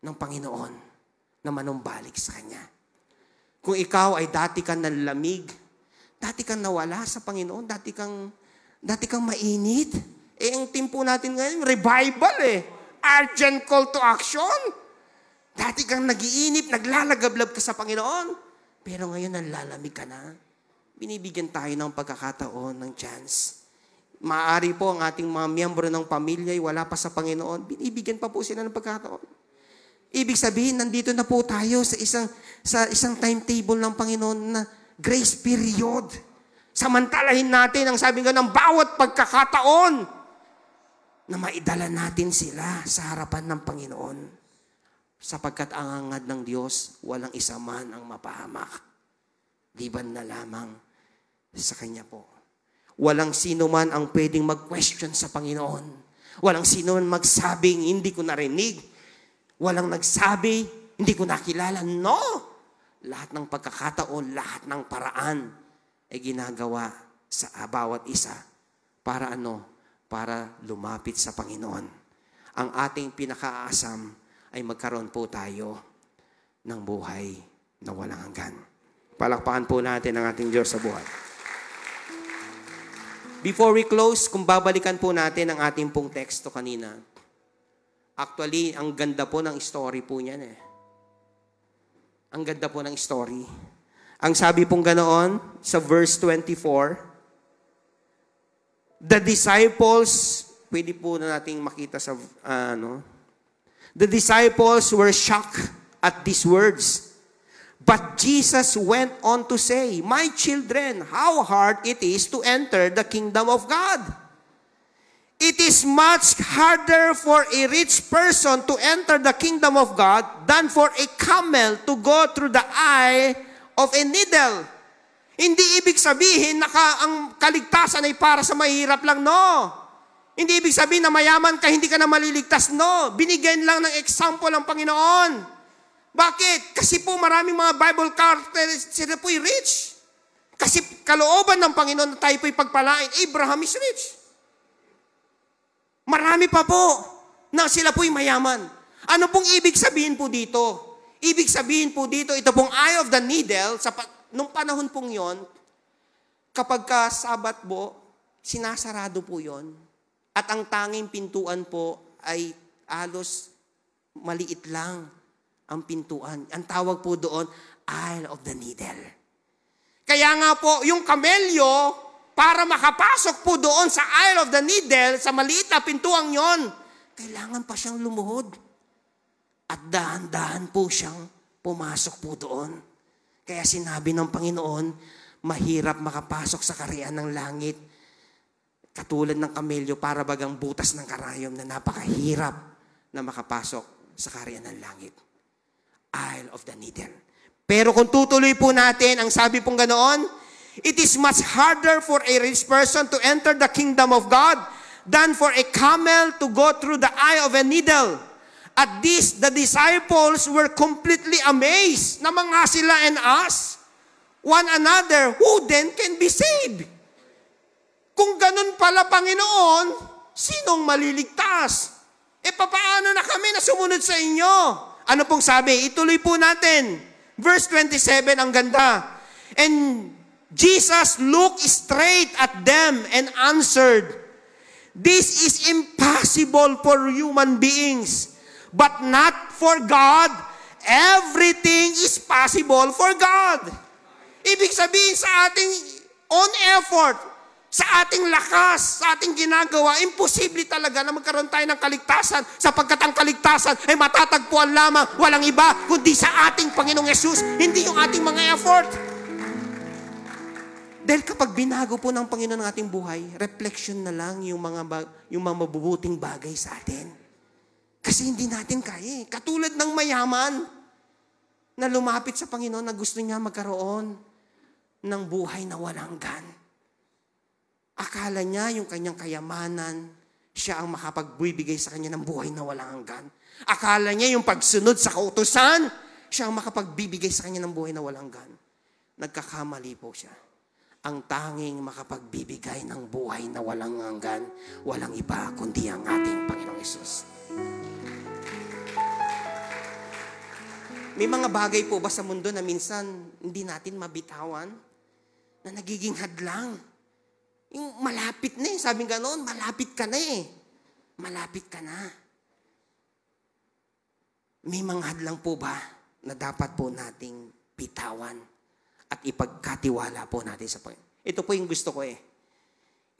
ng Panginoon na manumbalik sa Kanya. Kung ikaw ay dati kang nalamig, dati kang nawala sa Panginoon, dati kang mainit, ang tempo natin ngayon, revival urgent call to action. Dati kang nagiinip, naglalagablab ka sa Panginoon, pero ngayon nalalamig ka na. Binibigyan tayo ng pagkakataon, ng chance. Maaari po ang ating mga miyembro ng pamilya ay wala pa sa Panginoon, binibigyan pa po sila ng pagkakataon. Ibig sabihin, nandito na po tayo sa isang timetable ng Panginoon na grace period. Samantalahin natin ang sabi nga ng bawat pagkakataon na maidala natin sila sa harapan ng Panginoon. Sapagkat ang hangad ng Diyos, walang isa man ang mapahamak. Liban na lamang sa Kanya po. Walang sino man ang pwedeng mag-question sa Panginoon. Walang sino man magsabing, hindi ko narinig. Walang nagsabi, hindi ko nakilala. No! Lahat ng pagkakataon, lahat ng paraan ay ginagawa sa bawat isa. Para ano? Para lumapit sa Panginoon. Ang ating pinakaasam ay magkaroon po tayo ng buhay na walang hanggan. Palakpakan po natin ang ating Diyos sa buhay. Before we close, kung babalikan po natin ang ating pong teksto kanina, actually, ang ganda po ng story po niyan Ang ganda po ng story. Ang sabi pong ganoon, sa verse 24, the disciples, pwede po na nating makita sa, the disciples were shocked at these words. But Jesus went on to say, my children, how hard it is to enter the kingdom of God. It is much harder for a rich person to enter the kingdom of God than for a camel to go through the eye of a needle. Hindi ibig sabihin na ang kaligtasan ay para sa mahirap lang, no. Hindi ibig sabihin na mayaman ka, hindi ka na maliligtas, no. Binigyan lang ng example ang Panginoon. Bakit? Kasi po maraming mga Bible characters, sila po'y rich. Kasi kalooban ng Panginoon na tayo po'y pagpalain, Abraham is rich. Marami pa po na sila po'y mayaman. Ano pong ibig sabihin po dito? Ibig sabihin po dito, ito pong eye of the needle, nung panahon pong yon, kapag ka Sabat po, sinasarado po yon, at ang tanging pintuan po ay halos maliit lang ang pintuan. Ang tawag po doon, eye of the needle. Kaya nga po, yung kamelyo, para makapasok po doon sa eye of the needle, sa maliit na pintuang yon, kailangan pa siyang lumuhod. At dahan-dahan po siyang pumasok po doon. Kaya sinabi ng Panginoon, mahirap makapasok sa kaharian ng langit. Katulad ng kamelyo, para bagang butas ng karayom na napakahirap na makapasok sa kaharian ng langit. Eye of the needle. Pero kung tutuloy po natin, ang sabi pong ganoon, it is much harder for a rich person to enter the kingdom of God than for a camel to go through the eye of a needle. At this, the disciples were completely amazed na mga sila and us, one another, who then can be saved? Kung ganun pala, Panginoon, sinong maliligtas? Papaano na kami na sumunod sa inyo? Ano pong sabi? Ituloy po natin. Verse 27, ang ganda. And Jesus looked straight at them and answered, this is impossible for human beings, but not for God. Everything is possible for God. Ibig sabihin sa ating own effort, sa ating lakas, sa ating ginagawa, imposible talaga na magkaroon tayo ng kaligtasan sapagkat ang kaligtasan ay matatagpuan lamang walang iba kundi sa ating Panginoong Yesus, hindi yung ating mga effort. Dahil kapag binago po ng Panginoon ang ating buhay, reflection na lang yung mga mabubuting bagay sa atin. Kasi hindi natin kaya. Katulad ng mayaman na lumapit sa Panginoon na gusto niya magkaroon ng buhay na walang hanggan. Akala niya yung kanyang kayamanan, siya ang makapagbibigay sa kanya ng buhay na walang hanggan. Akala niya yung pagsunod sa kautusan, siya ang makapagbibigay sa kanya ng buhay na walang hanggan. Nagkakamali po siya. Ang tanging makapagbibigay ng buhay na walang hanggan, walang iba kundi ang ating Panginoong Hesus. May mga bagay po ba sa mundo na minsan hindi natin mabitawan? Na nagiging hadlang? Yung malapit na eh. Sabi nga noon, malapit ka na eh. Malapit ka na. May mga hadlang po ba na dapat po nating bitawan at ipagkatiwala po natin sa Panginoon? Ito po yung gusto ko eh.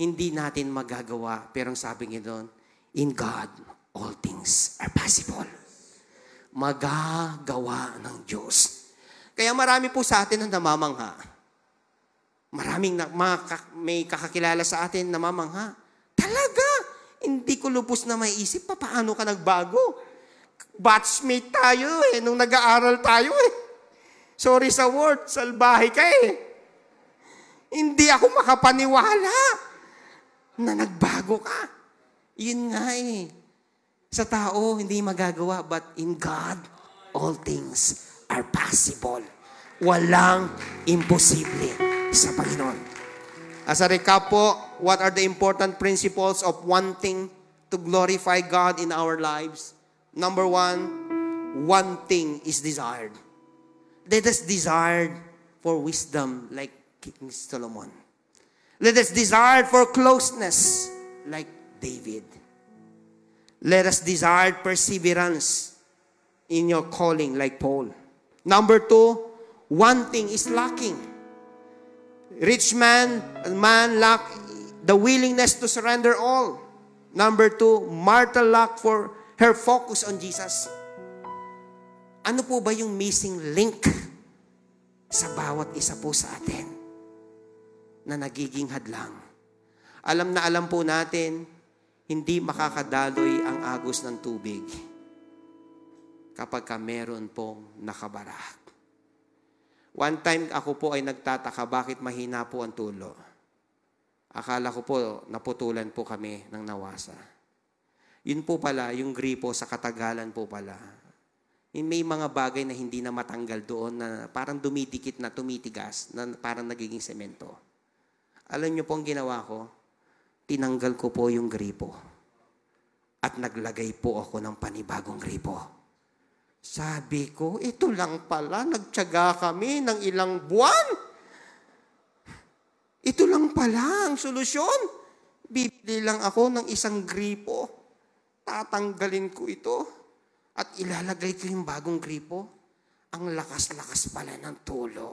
Hindi natin magagawa, pero ang sabi niya doon, in God, all things are possible. Magagawa ng Diyos. Kaya marami po sa atin ang namamangha. Maraming may kakakilala sa atin namamangha. Talaga, hindi ko lubos na maiisip pa paano ka nagbago. Batchmate tayo eh, nung nag-aaral tayo eh. Sorry sa word, salbahe ka eh. Hindi ako makapaniwala na nagbago ka. Yun nga eh. Sa tao, hindi magagawa, but in God, all things are possible. Walang imposible sa Panginoon. As a recap po, what are the important principles of wanting to glorify God in our lives? Number one thing is desired. Let us desire for wisdom like King Solomon. Let us desire for closeness like David. Let us desire perseverance in your calling like Paul. Number 2, one thing is lacking. Rich man lack the willingness to surrender all. Number 2, Martha lacked for her focus on Jesus. Ano po ba yung missing link sa bawat isa po sa atin na nagiging hadlang? Alam na alam po natin, hindi makakadaloy ang agos ng tubig kapag meron pong nakabara. One time ako po ay nagtataka bakit mahina po ang tulo. Akala ko po naputulan po kami ng nawasa. Yun po pala, yung gripo sa katagalan po pala. May mga bagay na hindi na matanggal doon na parang dumidikit na tumitigas, na parang nagiging semento. Alam niyo po ang ginawa ko? Tinanggal ko po yung gripo. At naglagay po ako ng panibagong gripo. Sabi ko, ito lang pala, nagtiyaga kami ng ilang buwan. Ito lang pala ang solusyon. Bibili lang ako ng isang gripo. Tatanggalin ko ito. At ilalagay ko yung bagong gripo. Ang lakas-lakas pala ng tulo.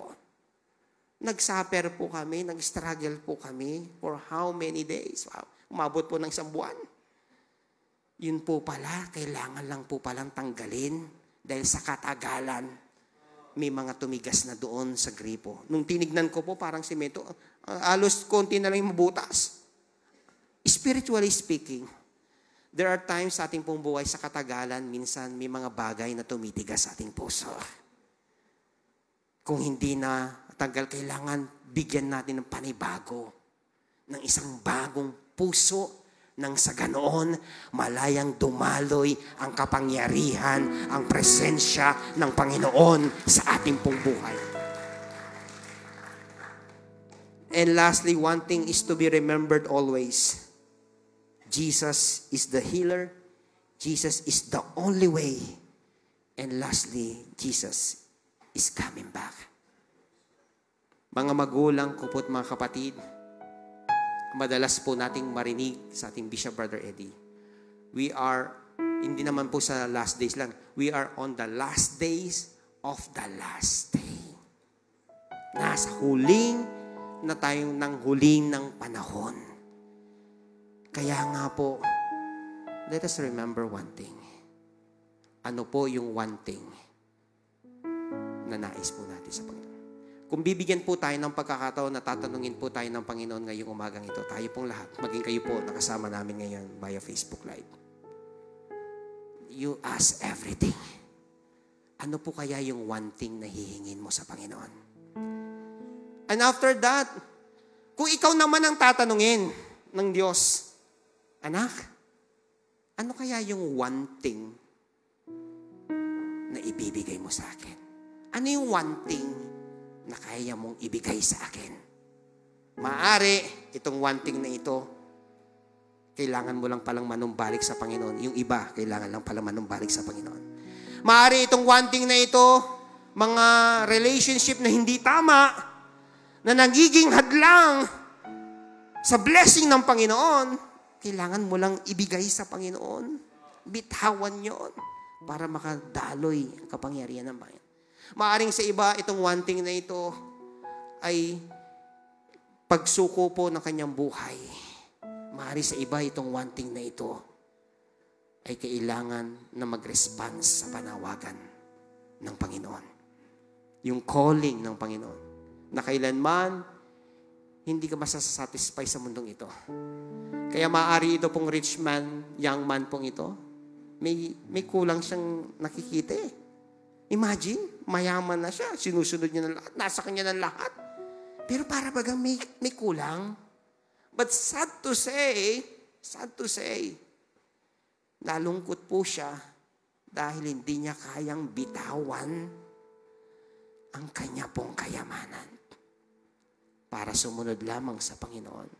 Nag-suffer po kami, nag-struggle po kami for how many days? Wow. Umabot po ng isang buwan. Yun po pala, kailangan lang po palang tanggalin dahil sa katagalan, may mga tumigas na doon sa gripo. Nung tinignan ko po, parang simento, alos konti na lang yung mabutas. Spiritually speaking, there are times sa ating pong buhay sa katagalan, minsan may mga bagay na tumitigas sa ating puso. Kung hindi na tagal, kailangan bigyan natin ng panibago, ng isang bagong puso, nang sa ganoon, malayang dumaloy ang kapangyarihan, ang presensya ng Panginoon sa ating pong buhay. And lastly, one thing is to be remembered always. Jesus is the healer. Jesus is the only way. And lastly, Jesus is coming back. Mga magulang ko po at mga kapatid, madalas po nating marinig sa ating Bishop Brother Eddie. We are, hindi naman po sa last days lang, we are on the last days of the last day. Nasa huling na tayong nang huling ng panahon. Kaya nga po, let us remember one thing. Ano po yung one thing na nais po natin sa Panginoon? Kung bibigyan po tayo ng pagkakataon na tatanungin po tayo ng Panginoon ngayong umagang ito, tayo pong lahat, maging kayo po nakasama namin ngayon via Facebook Live. you ask everything. Ano po kaya yung one thing na hihingin mo sa Panginoon? And after that, kung ikaw naman ang tatanungin ng Diyos, anak, ano kaya yung one thing na ibibigay mo sa akin? Ano yung one thing na kaya mong ibigay sa akin? Maaari, itong one thing na ito, kailangan mo lang palang manumbalik sa Panginoon. Yung iba, kailangan lang palang manumbalik sa Panginoon. Maaari itong one thing na ito, mga relationship na hindi tama, na nagiging hadlang sa blessing ng Panginoon, kailangan mo lang ibigay sa Panginoon. Bitawan yon para makadaloy ang kapangyarihan ng Panginoon. Maaring sa iba, itong one thing na ito ay pagsuko po ng kanyang buhay. Maaari sa iba, itong one thing na ito ay kailangan na mag-response sa panawagan ng Panginoon. Yung calling ng Panginoon. Na kailanman, hindi ka masasatisfy sa mundong ito. Kaya maaari ito pong rich man, young man pong ito, may kulang siyang nakikita eh. Imagine, mayaman na siya, sinusunod niya ng lahat, nasa kanya ng lahat. Pero para bagang may kulang. But sad to say, nalungkot po siya dahil hindi niya kayang bitawan ang kanya pong kayamanan para sumunod lamang sa Panginoon.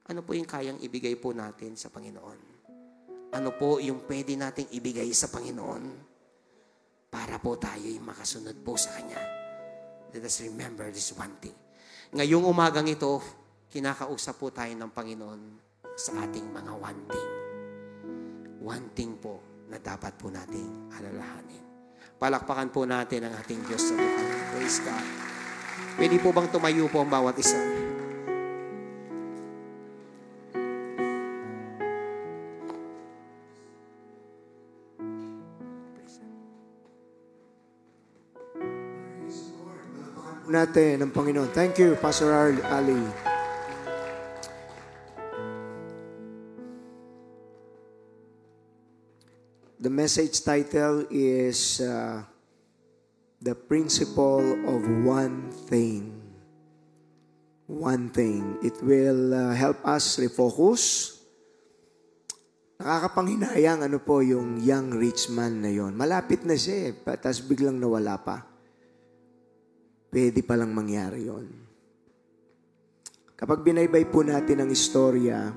Ano po yung kayang ibigay po natin sa Panginoon? Ano po yung pwede nating ibigay sa Panginoon para po tayo'y makasunod po sa Kanya? Let us remember this one thing. Ngayong umagang ito, kinakausap po tayo ng Panginoon sa ating mga one thing. One thing po na dapat po nating alalahanin. Palakpakan po natin ang ating Diyos sa buhay. Praise God. Pwede po bang tumayo po ang bawat isa? Natin ng Panginoon. Thank you, Pastor Ali. The message title is The Principle of One Thing. One thing. It will help us refocus. Nakakapanghinayang ano po yung young rich man na yon. Malapit na siya tapos biglang nawala pa. Pwede palang mangyari yon. Kapag binaybay po natin ang istorya,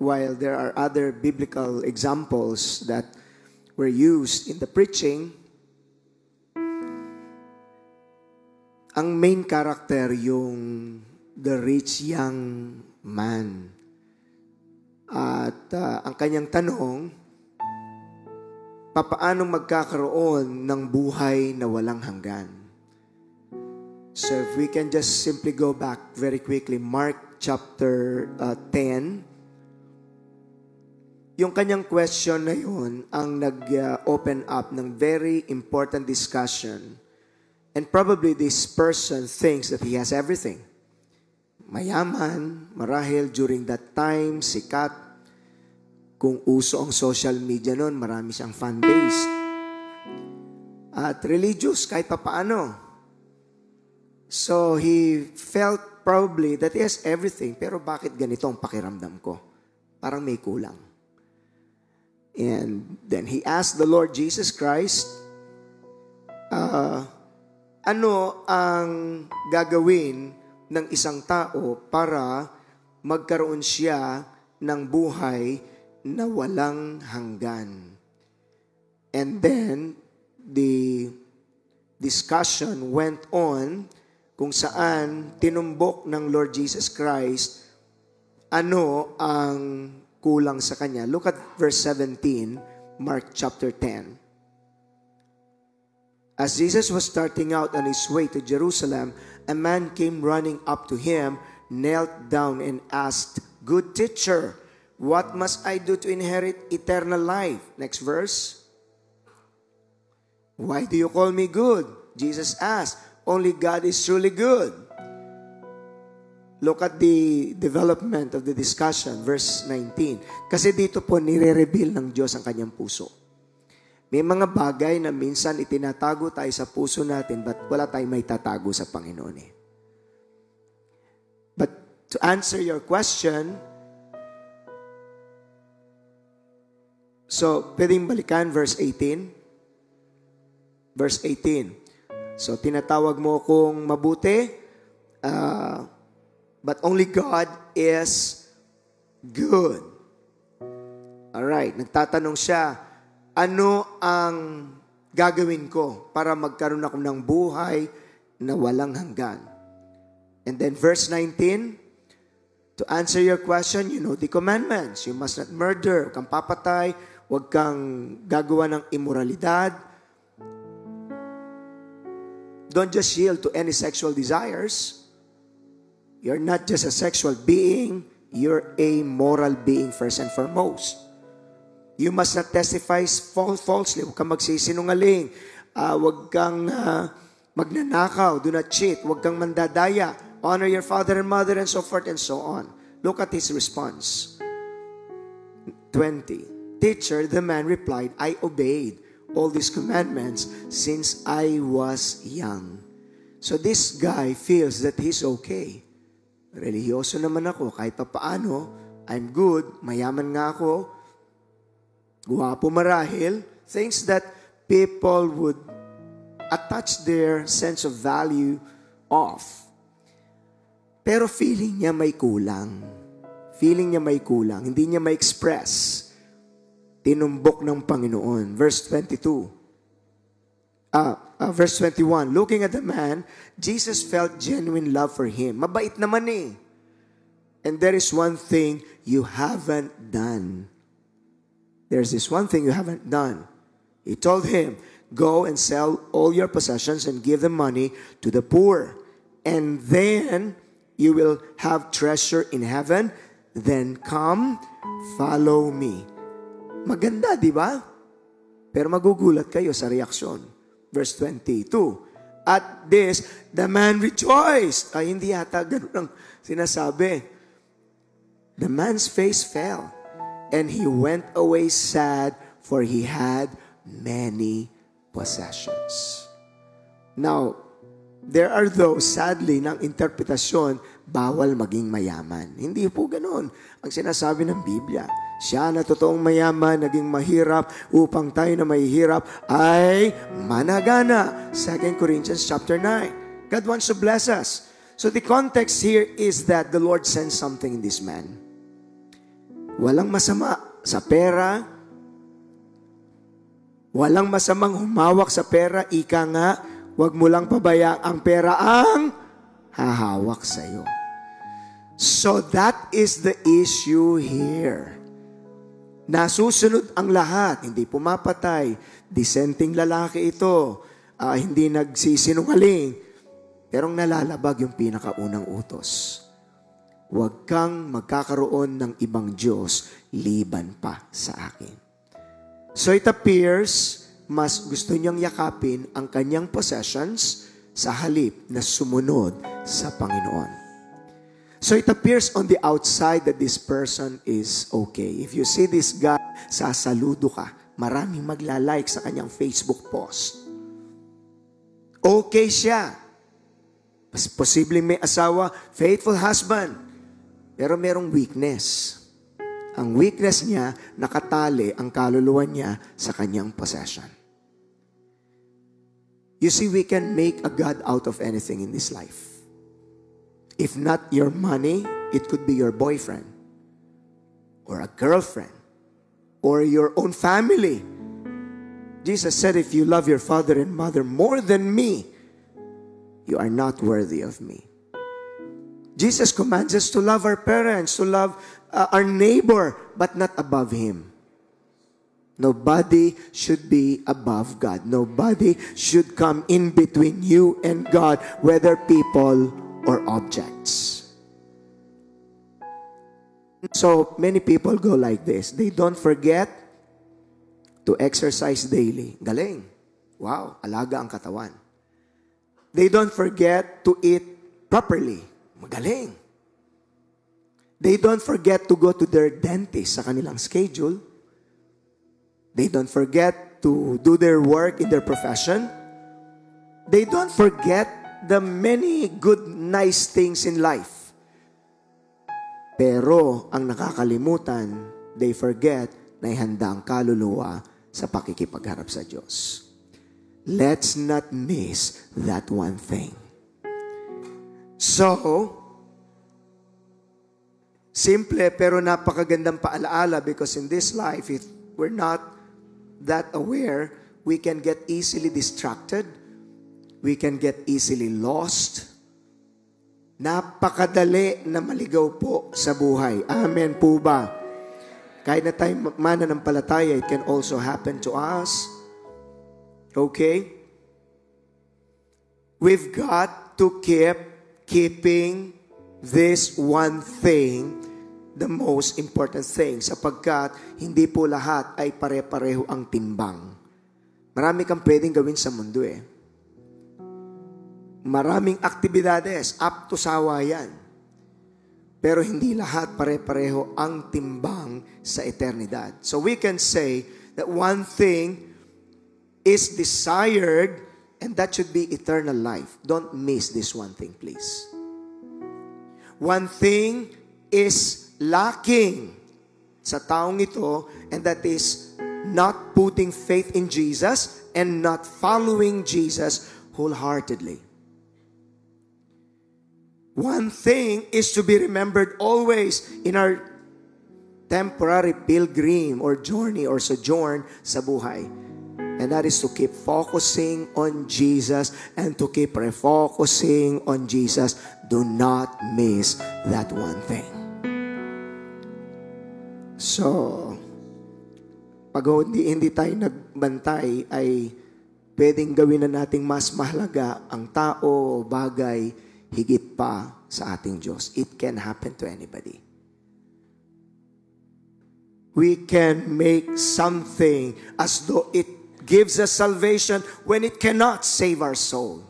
while there are other biblical examples that were used in the preaching, ang main character yung the rich young man. At ang kanyang tanong, papaano magkakaroon ng buhay na walang hanggan? So if we can just simply go back very quickly, Mark chapter 10, yung kanyang question na yun ang nag-open up ng very important discussion. And probably this person thinks that he has everything. Mayaman, marahil during that time, sikat. Kung uso ang social media noon, marami siyang fan base. At religious, kahit papaano. So he felt probably that he has everything, pero bakit ganito ang pakiramdam ko? Parang may kulang. And then he asked the Lord Jesus Christ, ano ang gagawin ng isang tao para magkaroon siya ng buhay na walang hanggan? And then the discussion went on kung saan tinumbok ng Lord Jesus Christ ano ang kulang sa kanya. Look at verse 17, Mark chapter 10. As Jesus was starting out on his way to Jerusalem, a man came running up to him, knelt down and asked, "Good teacher, what must I do to inherit eternal life?" Next verse. "Why do you call me good?" Jesus asked. "Only God is truly good." Look at the development of the discussion, verse 19. Kasi dito po nire-reveal ng Diyos ang kanyang puso. May mga bagay na minsan itinatago tayo sa puso natin, but wala tayong may tatago sa Panginoon eh. But to answer your question, so pwedeng balikan verse 18. Verse 18. So tinatawag mo kung mabuti, but only God is good. Alright, nagtatanong siya, ano ang gagawin ko para magkaroon ako ng buhay na walang hanggan? And then verse 19, to answer your question, you know the commandments. You must not murder, huwag kang papatay, huwag kang gagawa ng immoralidad. Don't just yield to any sexual desires. You're not just a sexual being, you're a moral being first and foremost. You must not testify falsely. Huwag kang magsisinungaling. Huwag kang magnanakaw. Do not cheat. Huwag kang mandadaya. Honor your father and mother and so forth and so on. Look at his response. 20. Teacher, the man replied, I obeyed all these commandments since I was young. So this guy feels that he's okay. Religyoso naman ako. Kahit pa paano, I'm good. Mayaman nga ako. Guwapo marahil, things that people would attach their sense of value of. Pero feeling niya may kulang. Feeling niya may kulang. Hindi niya ma-express. Tinumbok ng Panginoon. Verse 22. Verse 21. Looking at the man, Jesus felt genuine love for him. Mabait naman eh. And there is one thing you haven't done. There's this one thing you haven't done. He told him, go and sell all your possessions and give the money to the poor. And then you will have treasure in heaven. Then come, follow me. Maganda, di ba? Pero magugulat kayo sa reaksyon. Verse 22. At this, the man rejoiced. Ay, hindi yata ganun ang sinasabi. The man's face fell. And he went away sad, for he had many possessions. Now, there are those, sadly, ng interpretasyon, bawal maging mayaman. Hindi po ganoon ang sinasabi ng Biblia. Siya na totoong mayaman, naging mahirap, upang tayo na mahihirap ay managana. 2 Corinthians chapter 9. God wants to bless us. So the context here is that the Lord sent something in this man. Walang masama sa pera. Walang masamang humawak sa pera. Ika nga, huwag mo lang pabayaan ang pera ang hahawak sa iyo. So that is the issue here. Nasusunod ang lahat. Hindi pumapatay. Disenteng lalaki ito. Hindi nagsisinungaling. Pero nalalabag yung pinakaunang utos. Huwag kang magkakaroon ng ibang Diyos liban pa sa akin. So it appears, mas gusto niyang yakapin ang kanyang possessions sa halip na sumunod sa Panginoon. So it appears on the outside that this person is okay. If you see this guy, sasaludo ka. Maraming maglalike sa kanyang Facebook post. Okay siya. Posibleng may asawa, faithful husband. Pero merong weakness. Ang weakness niya, nakatali ang kaluluwa niya sa kanyang possession. You see, we can make a God out of anything in this life. If not your money, it could be your boyfriend, or a girlfriend, or your own family. Jesus said, if you love your father and mother more than me, you are not worthy of me. Jesus commands us to love our parents, to love our neighbor, but not above Him. Nobody should be above God. Nobody should come in between you and God, whether people or objects. So, many people go like this. They don't forget to exercise daily. Galing. Wow, alaga ang katawan. They don't forget to eat properly. Magaling. They don't forget to go to their dentist sa kanilang schedule. They don't forget to do their work in their profession, they don't forget the many good, nice things in life. Pero ang nakakalimutan, they forget na ihanda ang kaluluwa sa pakikipagharap sa Diyos. Let's not miss that one thing. So, simple pero napakagandang paalaala, because in this life, if we're not that aware, we can get easily distracted. We can get easily lost. Napakadali na maligaw po sa buhay. Amen po ba? Kahit na tayo mananampalataya, it can also happen to us. Okay? We've got to keeping this one thing the most important thing, sapagkat hindi po lahat ay pare-pareho ang timbang. Marami kang pwedeng gawin sa mundo eh. Maraming aktibidades, up to sawa yan. Pero hindi lahat pare-pareho ang timbang sa eternidad. So we can say that one thing is desired, and that should be eternal life. Don't miss this one thing, please. One thing is lacking sa taong ito, and that is not putting faith in Jesus and not following Jesus wholeheartedly. One thing is to be remembered always in our temporary pilgrim or journey or sojourn sa buhay. And that is to keep focusing on Jesus and to keep refocusing on Jesus. Do not miss that one thing. So, pag hindi tayo nagbantay, ay pwedeng gawin na nating mas mahalaga ang tao o bagay higit pa sa ating Diyos. It can happen to anybody. We can make something as though it gives us salvation when it cannot save our soul.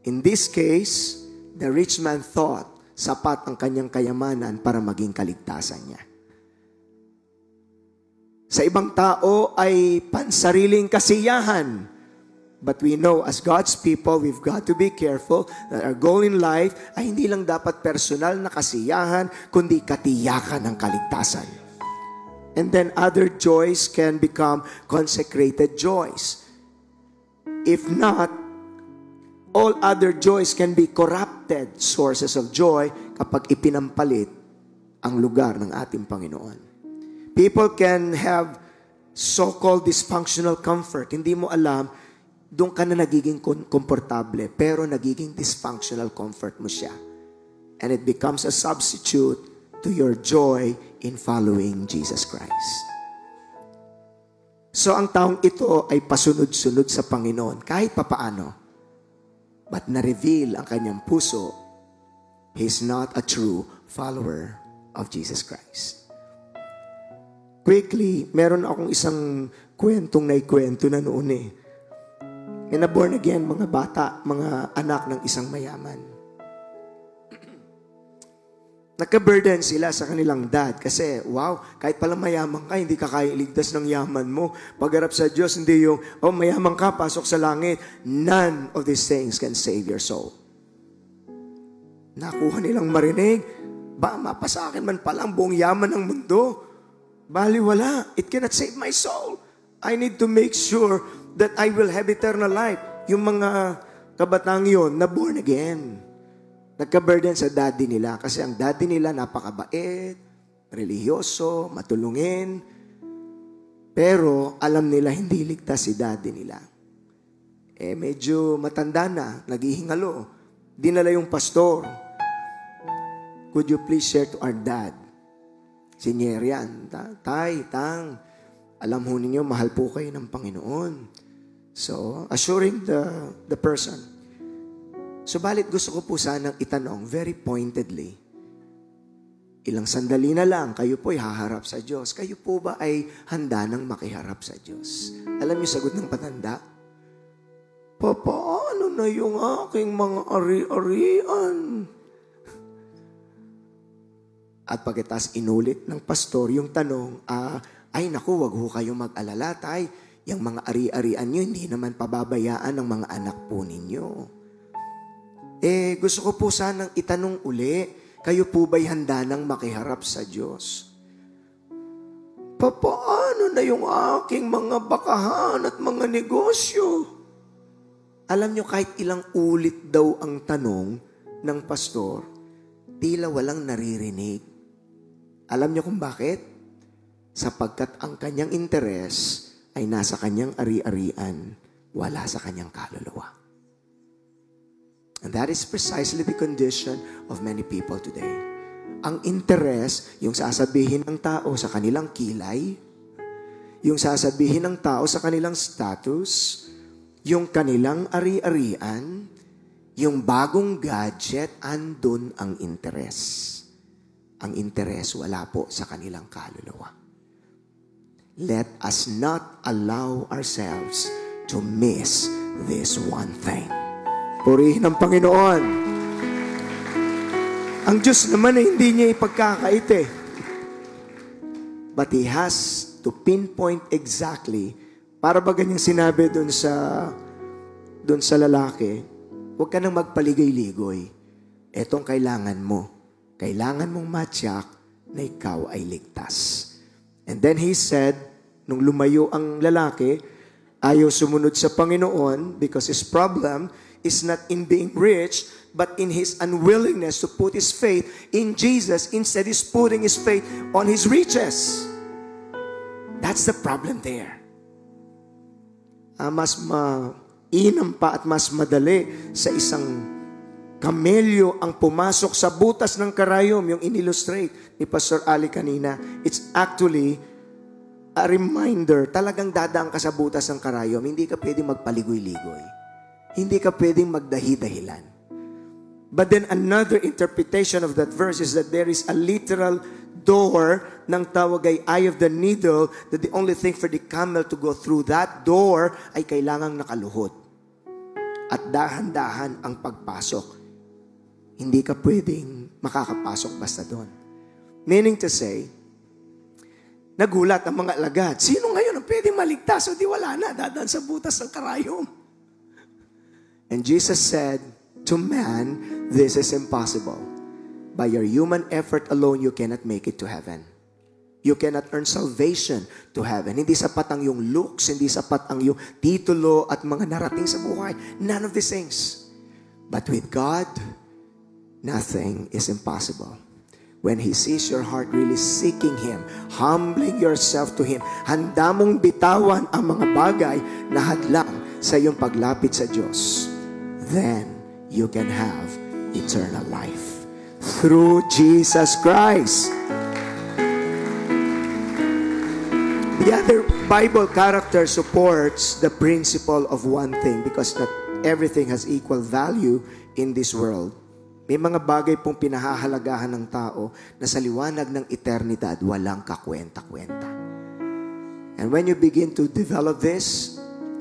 In this case, the rich man thought sapat ang kanyang kayamanan para maging kaligtasan niya. Sa ibang tao ay pansariling kasiyahan. But we know as God's people, we've got to be careful that our goal in life ay hindi lang dapat personal na kasiyahan, kundi katiyakan ng kaligtasan. And then other joys can become consecrated joys. If not, all other joys can be corrupted sources of joy kapag ipinampalit ang lugar ng ating Panginoon. People can have so-called dysfunctional comfort. Hindi mo alam, doon ka na nagiging komportable, pero nagiging dysfunctional comfort mo siya. And it becomes a substitute to your joy in following Jesus Christ. So ang taong ito ay pasunod-sunod sa Panginoon kahit papaano. But na-reveal ang kanyang puso, he's not a true follower of Jesus Christ. Quickly, meron akong isang kwentong naikwento na noon eh. May na-born again mga bata, mga anak ng isang mayaman. Nagka-burden sila sa kanilang dad kasi, wow, kahit pala mayaman ka, hindi ka kaya iligtas ng yaman mo. Pagharap sa Diyos, hindi yung, oh, mayaman ka, pasok sa langit. None of these things can save your soul. Nakuha nilang marinig, ba, mapasa akin man palang buong yaman ng mundo. Baliwala, it cannot save my soul. I need to make sure that I will have eternal life. Yung mga kabatang yun, na born again. Nagka-burden sa daddy nila kasi ang daddy nila napakabait, religyoso, matulungin. Pero alam nila hindi ligtas si daddy nila. Eh medyo matanda na, naghihingalo. Dinala yung pastor. Could you please share to our dad? Senior yan. Tay, tang, alam ho ninyo, mahal po kayo ng Panginoon. So, assuring the person. Subalit gusto ko po sanang itanong very pointedly. Ilang sandali na lang, kayo po'y haharap sa Diyos. Kayo po ba ay handa nang makiharap sa Diyos? Alam niyo sagot ng patanda? Papa, ano na yung aking mga ari-arian? At pagkatapos inulit ng pastor yung tanong, Ay naku, wag ho kayong mag-alala, tay. Yung mga ari-arian nyo, hindi naman pababayaan ng mga anak po ninyo. Gusto ko po sanang itanong uli, kayo po ba'y handa nang makiharap sa Diyos? Paano na yung aking mga bakahan at mga negosyo? Alam nyo, kahit ilang ulit daw ang tanong ng pastor, tila walang naririnig. Alam nyo kung bakit? Sapagkat ang kanyang interes ay nasa kanyang ari-arian, wala sa kanyang kaluluwa. And that is precisely the condition of many people today. Ang interes, yung sasabihin ng tao sa kanilang kilay, yung sasabihin ng tao sa kanilang status, yung kanilang ari-arian, yung bagong gadget, andun ang interes. Ang interes, wala po sa kanilang kaluluwa. Let us not allow ourselves to miss this one thing. Purihin ang Panginoon. Ang Diyos naman ay hindi niya ipagkakait eh. But He has to pinpoint exactly, para ba ganyang sinabi dun sa lalaki, huwag ka nang magpaligay-ligoy. Etong kailangan mo. Kailangan mong matyak na ikaw ay ligtas. And then He said, nung lumayo ang lalaki, ayaw sumunod sa Panginoon because his problem is not in being rich, but in his unwillingness to put his faith in Jesus. Instead, he's putting his faith on his riches. That's the problem there. Mas mainam pa at mas madali sa isang kamelyo ang pumasok sa butas ng karayom, yung in-illustrate ni Pastor Ali kanina. It's actually a reminder, talagang dadaan ka sa butas ng karayom, hindi ka pwedeng magpaligoy-ligoy. Hindi ka pwedeng magdahi-dahilan. But then another interpretation of that verse is that there is a literal door ng tawag ay eye of the needle, that the only thing for the camel to go through that door ay kailangang nakaluhod. At dahan-dahan ang pagpasok. Hindi ka pwedeng makakapasok basta doon. Meaning to say, nagulat ang mga alagad. Sino ngayon ang pwedeng maligtas? O di wala na, dadaan sa butas ng karayom. And Jesus said, to man, this is impossible. By your human effort alone, you cannot make it to heaven. You cannot earn salvation to heaven. Hindi sapat ang iyong looks, hindi sapat ang iyong titulo at mga narating sa buhay. None of these things. But with God, nothing is impossible. When He sees your heart really seeking Him, humbling yourself to Him, handa mong bitawan ang mga bagay na hadlang sa iyong paglapit sa Diyos, then you can have eternal life through Jesus Christ. The other Bible character supports the principle of one thing, because not everything has equal value in this world. May mga bagay pong pinahahalagahan ng tao na sa liwanag ng eternidad walang kakwenta-kwenta. And when you begin to develop this,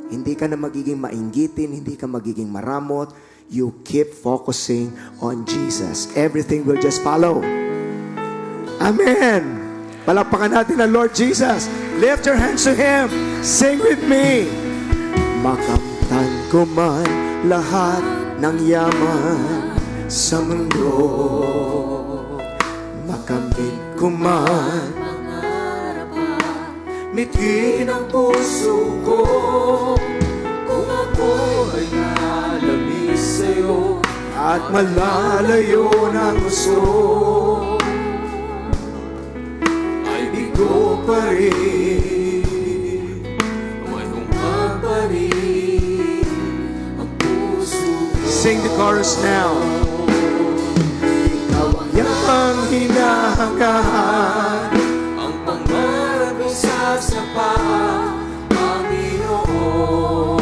hindi ka na magiging mainggitin, hindi ka magiging maramot. You keep focusing on Jesus. Everything will just follow. Amen. Palakpakan natin ang Lord Jesus. Lift your hands to Him. Sing with me. Makamtan ko man lahat ng yaman sa mundo. Makamit ko man mithin ang puso ko. Kung ako ay nalamis sa'yo at malalayo ng gusto, ay bigo pa rin, mayroong pa rin ang puso ko. Sing the chorus now. Ikaw ang yamang hinahangahan, ang pangarap mo sasapat, Panginoon.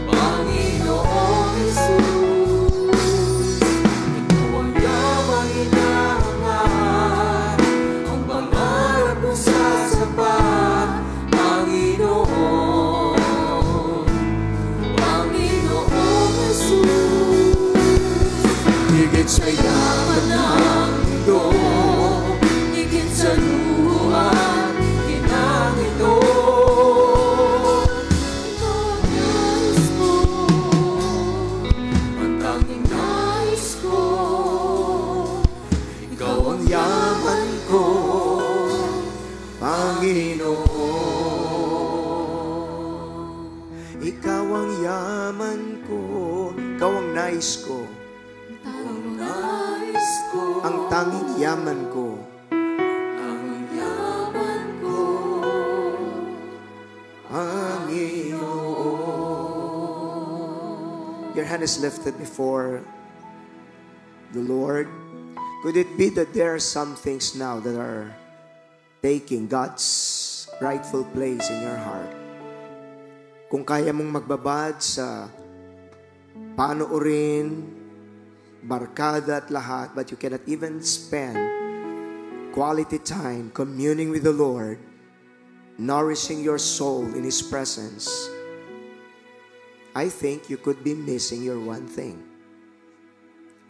Panginoon Jesus, ikaw ang yamang hinahangahan, ang pangarap mo sasapat, Panginoon. Panginoon Jesus, higit sa yaman ng mundo, higit sa luha yaman ko, ikaw ang nais ko. Ang tanging yaman ko. Your hand is lifted before the Lord. Could it be that there are some things now that are taking God's rightful place in your heart? Kung kaya mong magbabad sa panoorin, barkada at lahat, but you cannot even spend quality time communing with the Lord, nourishing your soul in His presence, I think you could be missing your one thing.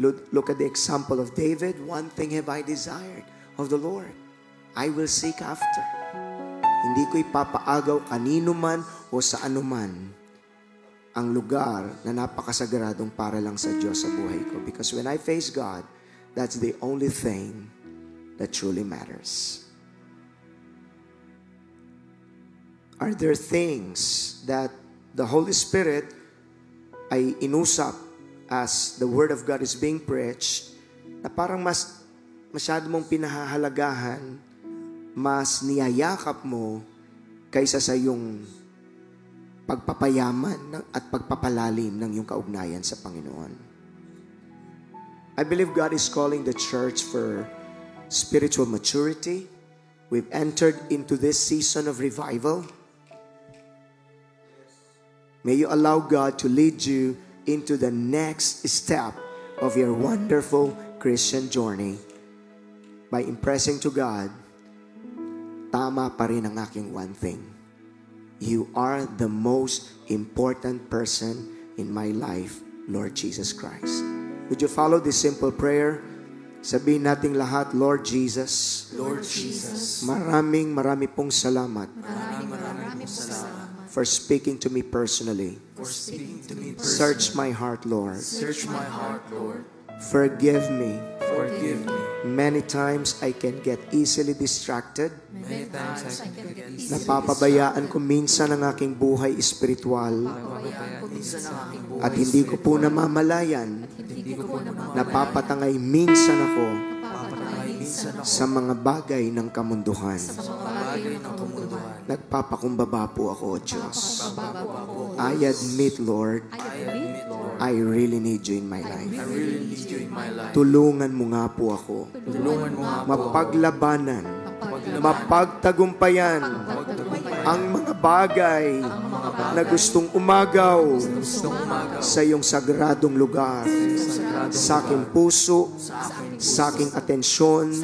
Look at the example of David. One thing have I desired of the Lord, I will seek after. Hindi ko ipapaagaw kanino man o sa anuman ang lugar na napakasagradong para lang sa Diyos sa buhay ko. Because when I face God, that's the only thing that truly matters. Are there things that the Holy Spirit ay inusap as the Word of God is being preached na parang masyado mong pinahahalagahan, mas niyayakap mo kaysa sa iyong pagpapayaman at pagpapalalim ng iyong kaugnayan sa Panginoon? I believe God is calling the church for spiritual maturity. We've entered into this season of revival. May you allow God to lead you into the next step of your wonderful Christian journey by impressing to God, tama pa rin ang aking one thing. You are the most important person in my life, Lord Jesus Christ. Would you follow this simple prayer? Sabihin nating lahat, Lord Jesus. Lord Jesus. Marami pong salamat. Maraming salamat. For speaking to me personally. For speaking to me personally. Search my heart, Lord. Search my heart, Lord. Forgive me. Forgive me. Many times I can get easily distracted. Many times I can get easily Napapabayaan ko minsan ang aking buhay espiritual. distracted. At hindi ko po namamalayan. Napapatangay minsan ako sa mga bagay ng kamunduhan. Nagpapakumbaba po ako, O Diyos. I admit, Lord, I really need you in my life. Tulungan mo nga po ako. Mapaglabanan, mapagtagumpayan ang mga bagay na gustong umagaw sa iyong sagradong lugar, sa aking puso, sa aking atensyon,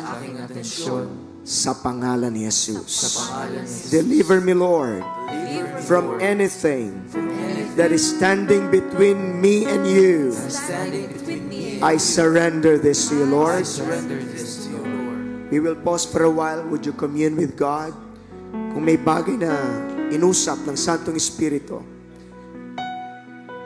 sa pangalan ni Jesus. Deliver me, Lord, from anything that is standing between me and you. I surrender this to you, Lord. We will pause for a while. Would you commune with God? Kung may bagay na inusap ng Santong Espiritu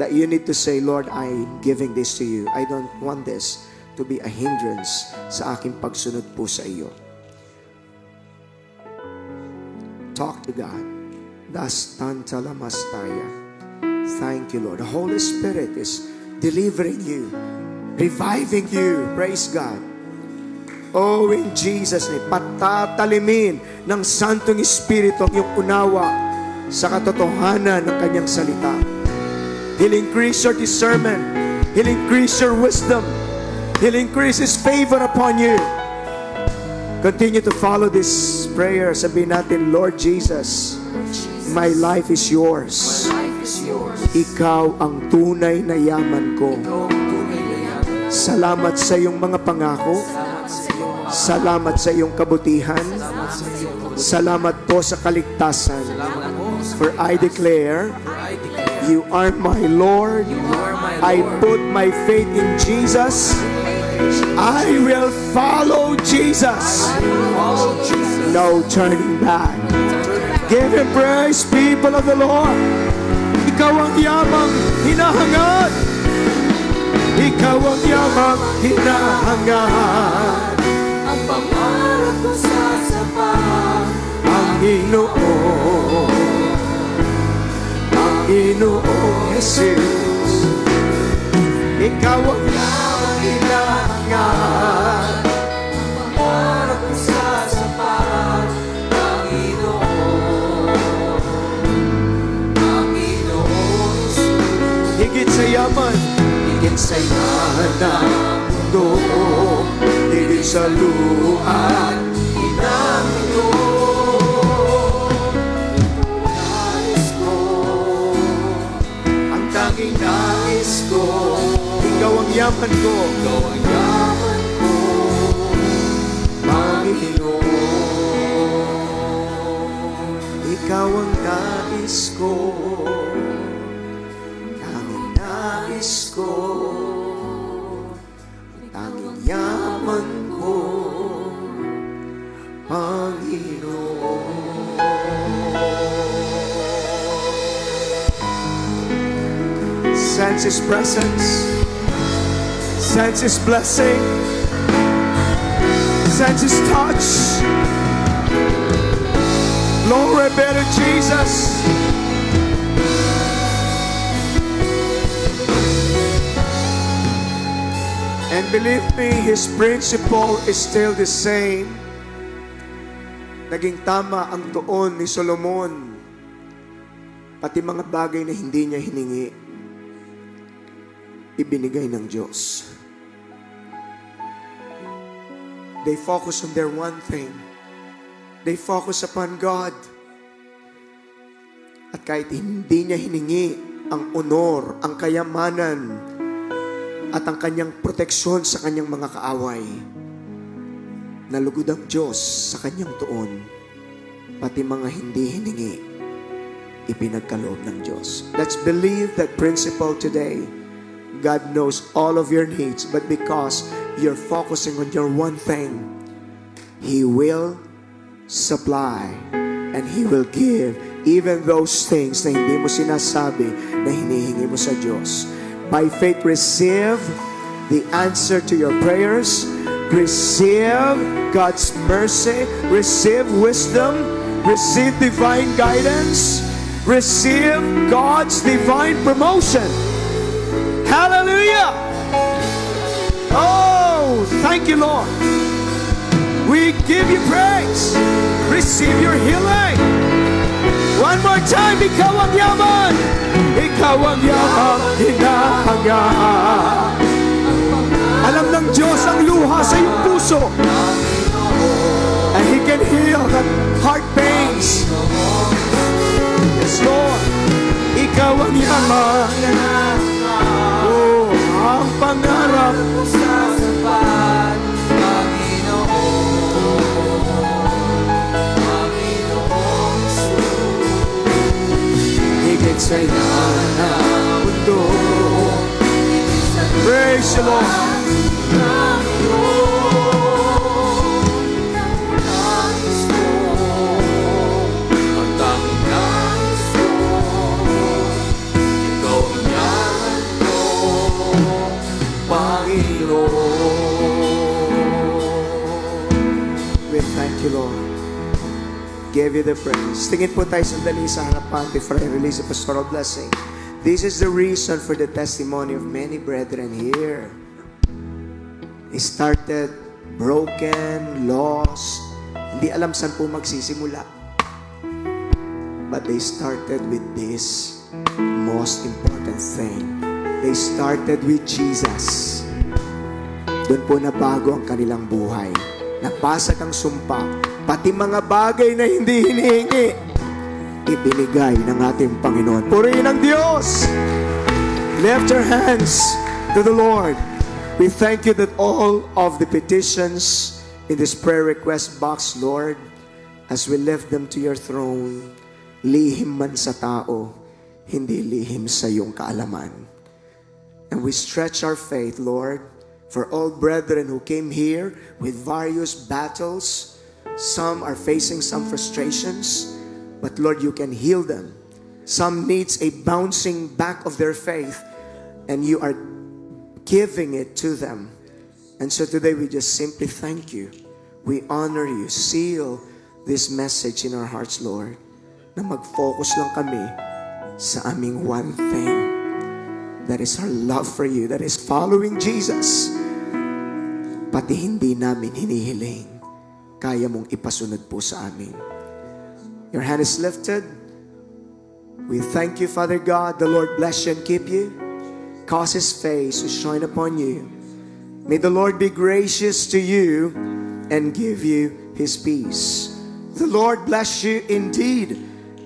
that you need to say, Lord, I'm giving this to you. I don't want this to be a hindrance sa aking pagsunod po sa iyo. Talk to God. Dastantalamastaya. Thank you, Lord. The Holy Spirit is delivering you, reviving you. Praise God. Oh, in Jesus' name, patatalimin ng Santong Espiritu ang iyong unawa sa katotohanan ng kanyang salita. He'll increase your discernment. He'll increase your wisdom. He'll increase His favor upon you. Continue to follow this prayer. Sabihin natin, Lord Jesus, my life is yours. Ikaw ang tunay na yaman ko. Salamat sa iyong mga pangako. Salamat sa iyong kabutihan. Salamat po sa kaligtasan. For I declare, you are my Lord. I put my faith in Jesus. I will follow Jesus. No turning back. Give Him praise, people of the Lord. Ikaw ang yamang hinahangad. Ikaw ang yamang hinahangad. Ang pangarap ko sasapat. Ang Inoong Jesus. Ikaw ang kailangan. Pangarap ko sa sapat, Panginoon. Panginoon Jesus. Higit sa yaman, higit sa yaman ng mundo, higit sa luha ng mundo. Nais ko, ang tanging nais ko, ikaw ang yaman ko, ikaw ang yaman ko, Panginoon. Ikaw ang nais ko, tanging nais ko, tanging yaman ko, Panginoon. Sense His presence, sense His blessing, sense His touch. Glory be to Jesus. And believe me, His principle is still the same. Naging tama ang tuon ni Solomon. Pati mga bagay na hindi niya hiningi, ibinigay ng Diyos. They focus on their one thing. They focus upon God. At kahit hindi niya hiningi ang honor, ang kayamanan, at ang kanyang proteksyon sa kanyang mga kaaway, nalugod ang Diyos sa kanyang tuon. Pati mga hindi hiningi, ipinagkaloob ng Diyos. Let's believe that principle today. God knows all of your needs, but because you're focusing on your one thing, He will supply and He will give even those things na hindi mo sinasabi na hinihingi mo sa Diyos. By faith, receive the answer to your prayers. Receive God's mercy. Receive wisdom. Receive divine guidance. Receive God's divine promotion. Hallelujah! Oh, thank you, Lord. We give you praise. Receive your healing. One more time, ikaw ang yaman. Ikaw ang yaman, hinahangaan. Alam ng Diyos ang luha sa iyong puso. And He can heal the heart pains. Yes, Lord. Ikaw ang yaman. Oh, ang pangarap sa sapat, Panginoon. Panginoon Jesus. higit sa yaman ng mundo. Praise the Lord. We thank you, Lord. Give you the praise. Tingin po tayo sandali sa harapan before I release the pastoral blessing. This is the reason for the testimony of many brethren here. They started broken, lost, hindi alam saan po magsisimula. But they started with this most important thing. They started with Jesus. Doon po nabago ang kanilang buhay. Napasag ang sumpa. Pati mga bagay na hindi hinihingi, ibinigay ng ating Panginoon. Purihin ang Diyos! Lift your hands to the Lord. We thank you that all of the petitions in this prayer request box, Lord, as we lift them to your throne, lihim man sa tao, hindi lihim sa iyong kaalaman. And we stretch our faith, Lord, for all brethren who came here with various battles. Some are facing some frustrations, but Lord, you can heal them. Some needs a bouncing back of their faith, and you are giving it to them. And so today we just simply thank you. We honor you. Seal this message in our hearts, Lord, na mag-focus lang kami sa aming one thing. That is our love for you. That is following Jesus. Pati hindi namin hinihiling, kaya mong ipasunod po sa amin. Your hand is lifted. We thank you, Father God. The Lord bless you and keep you. Cause His face to shine upon you. May the Lord be gracious to you and give you His peace. The Lord bless you indeed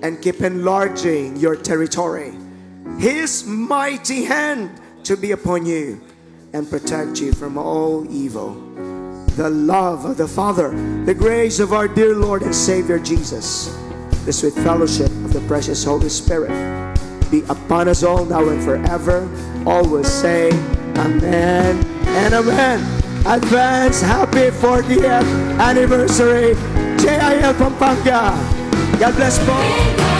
and keep enlarging your territory. His mighty hand to be upon you and protect you from all evil. The love of the Father, the grace of our dear Lord and Savior Jesus, the sweet fellowship of the precious Holy Spirit be upon us all now and forever. Always say amen and amen. Advance happy 40th anniversary, JIL Pampanga. God bless po.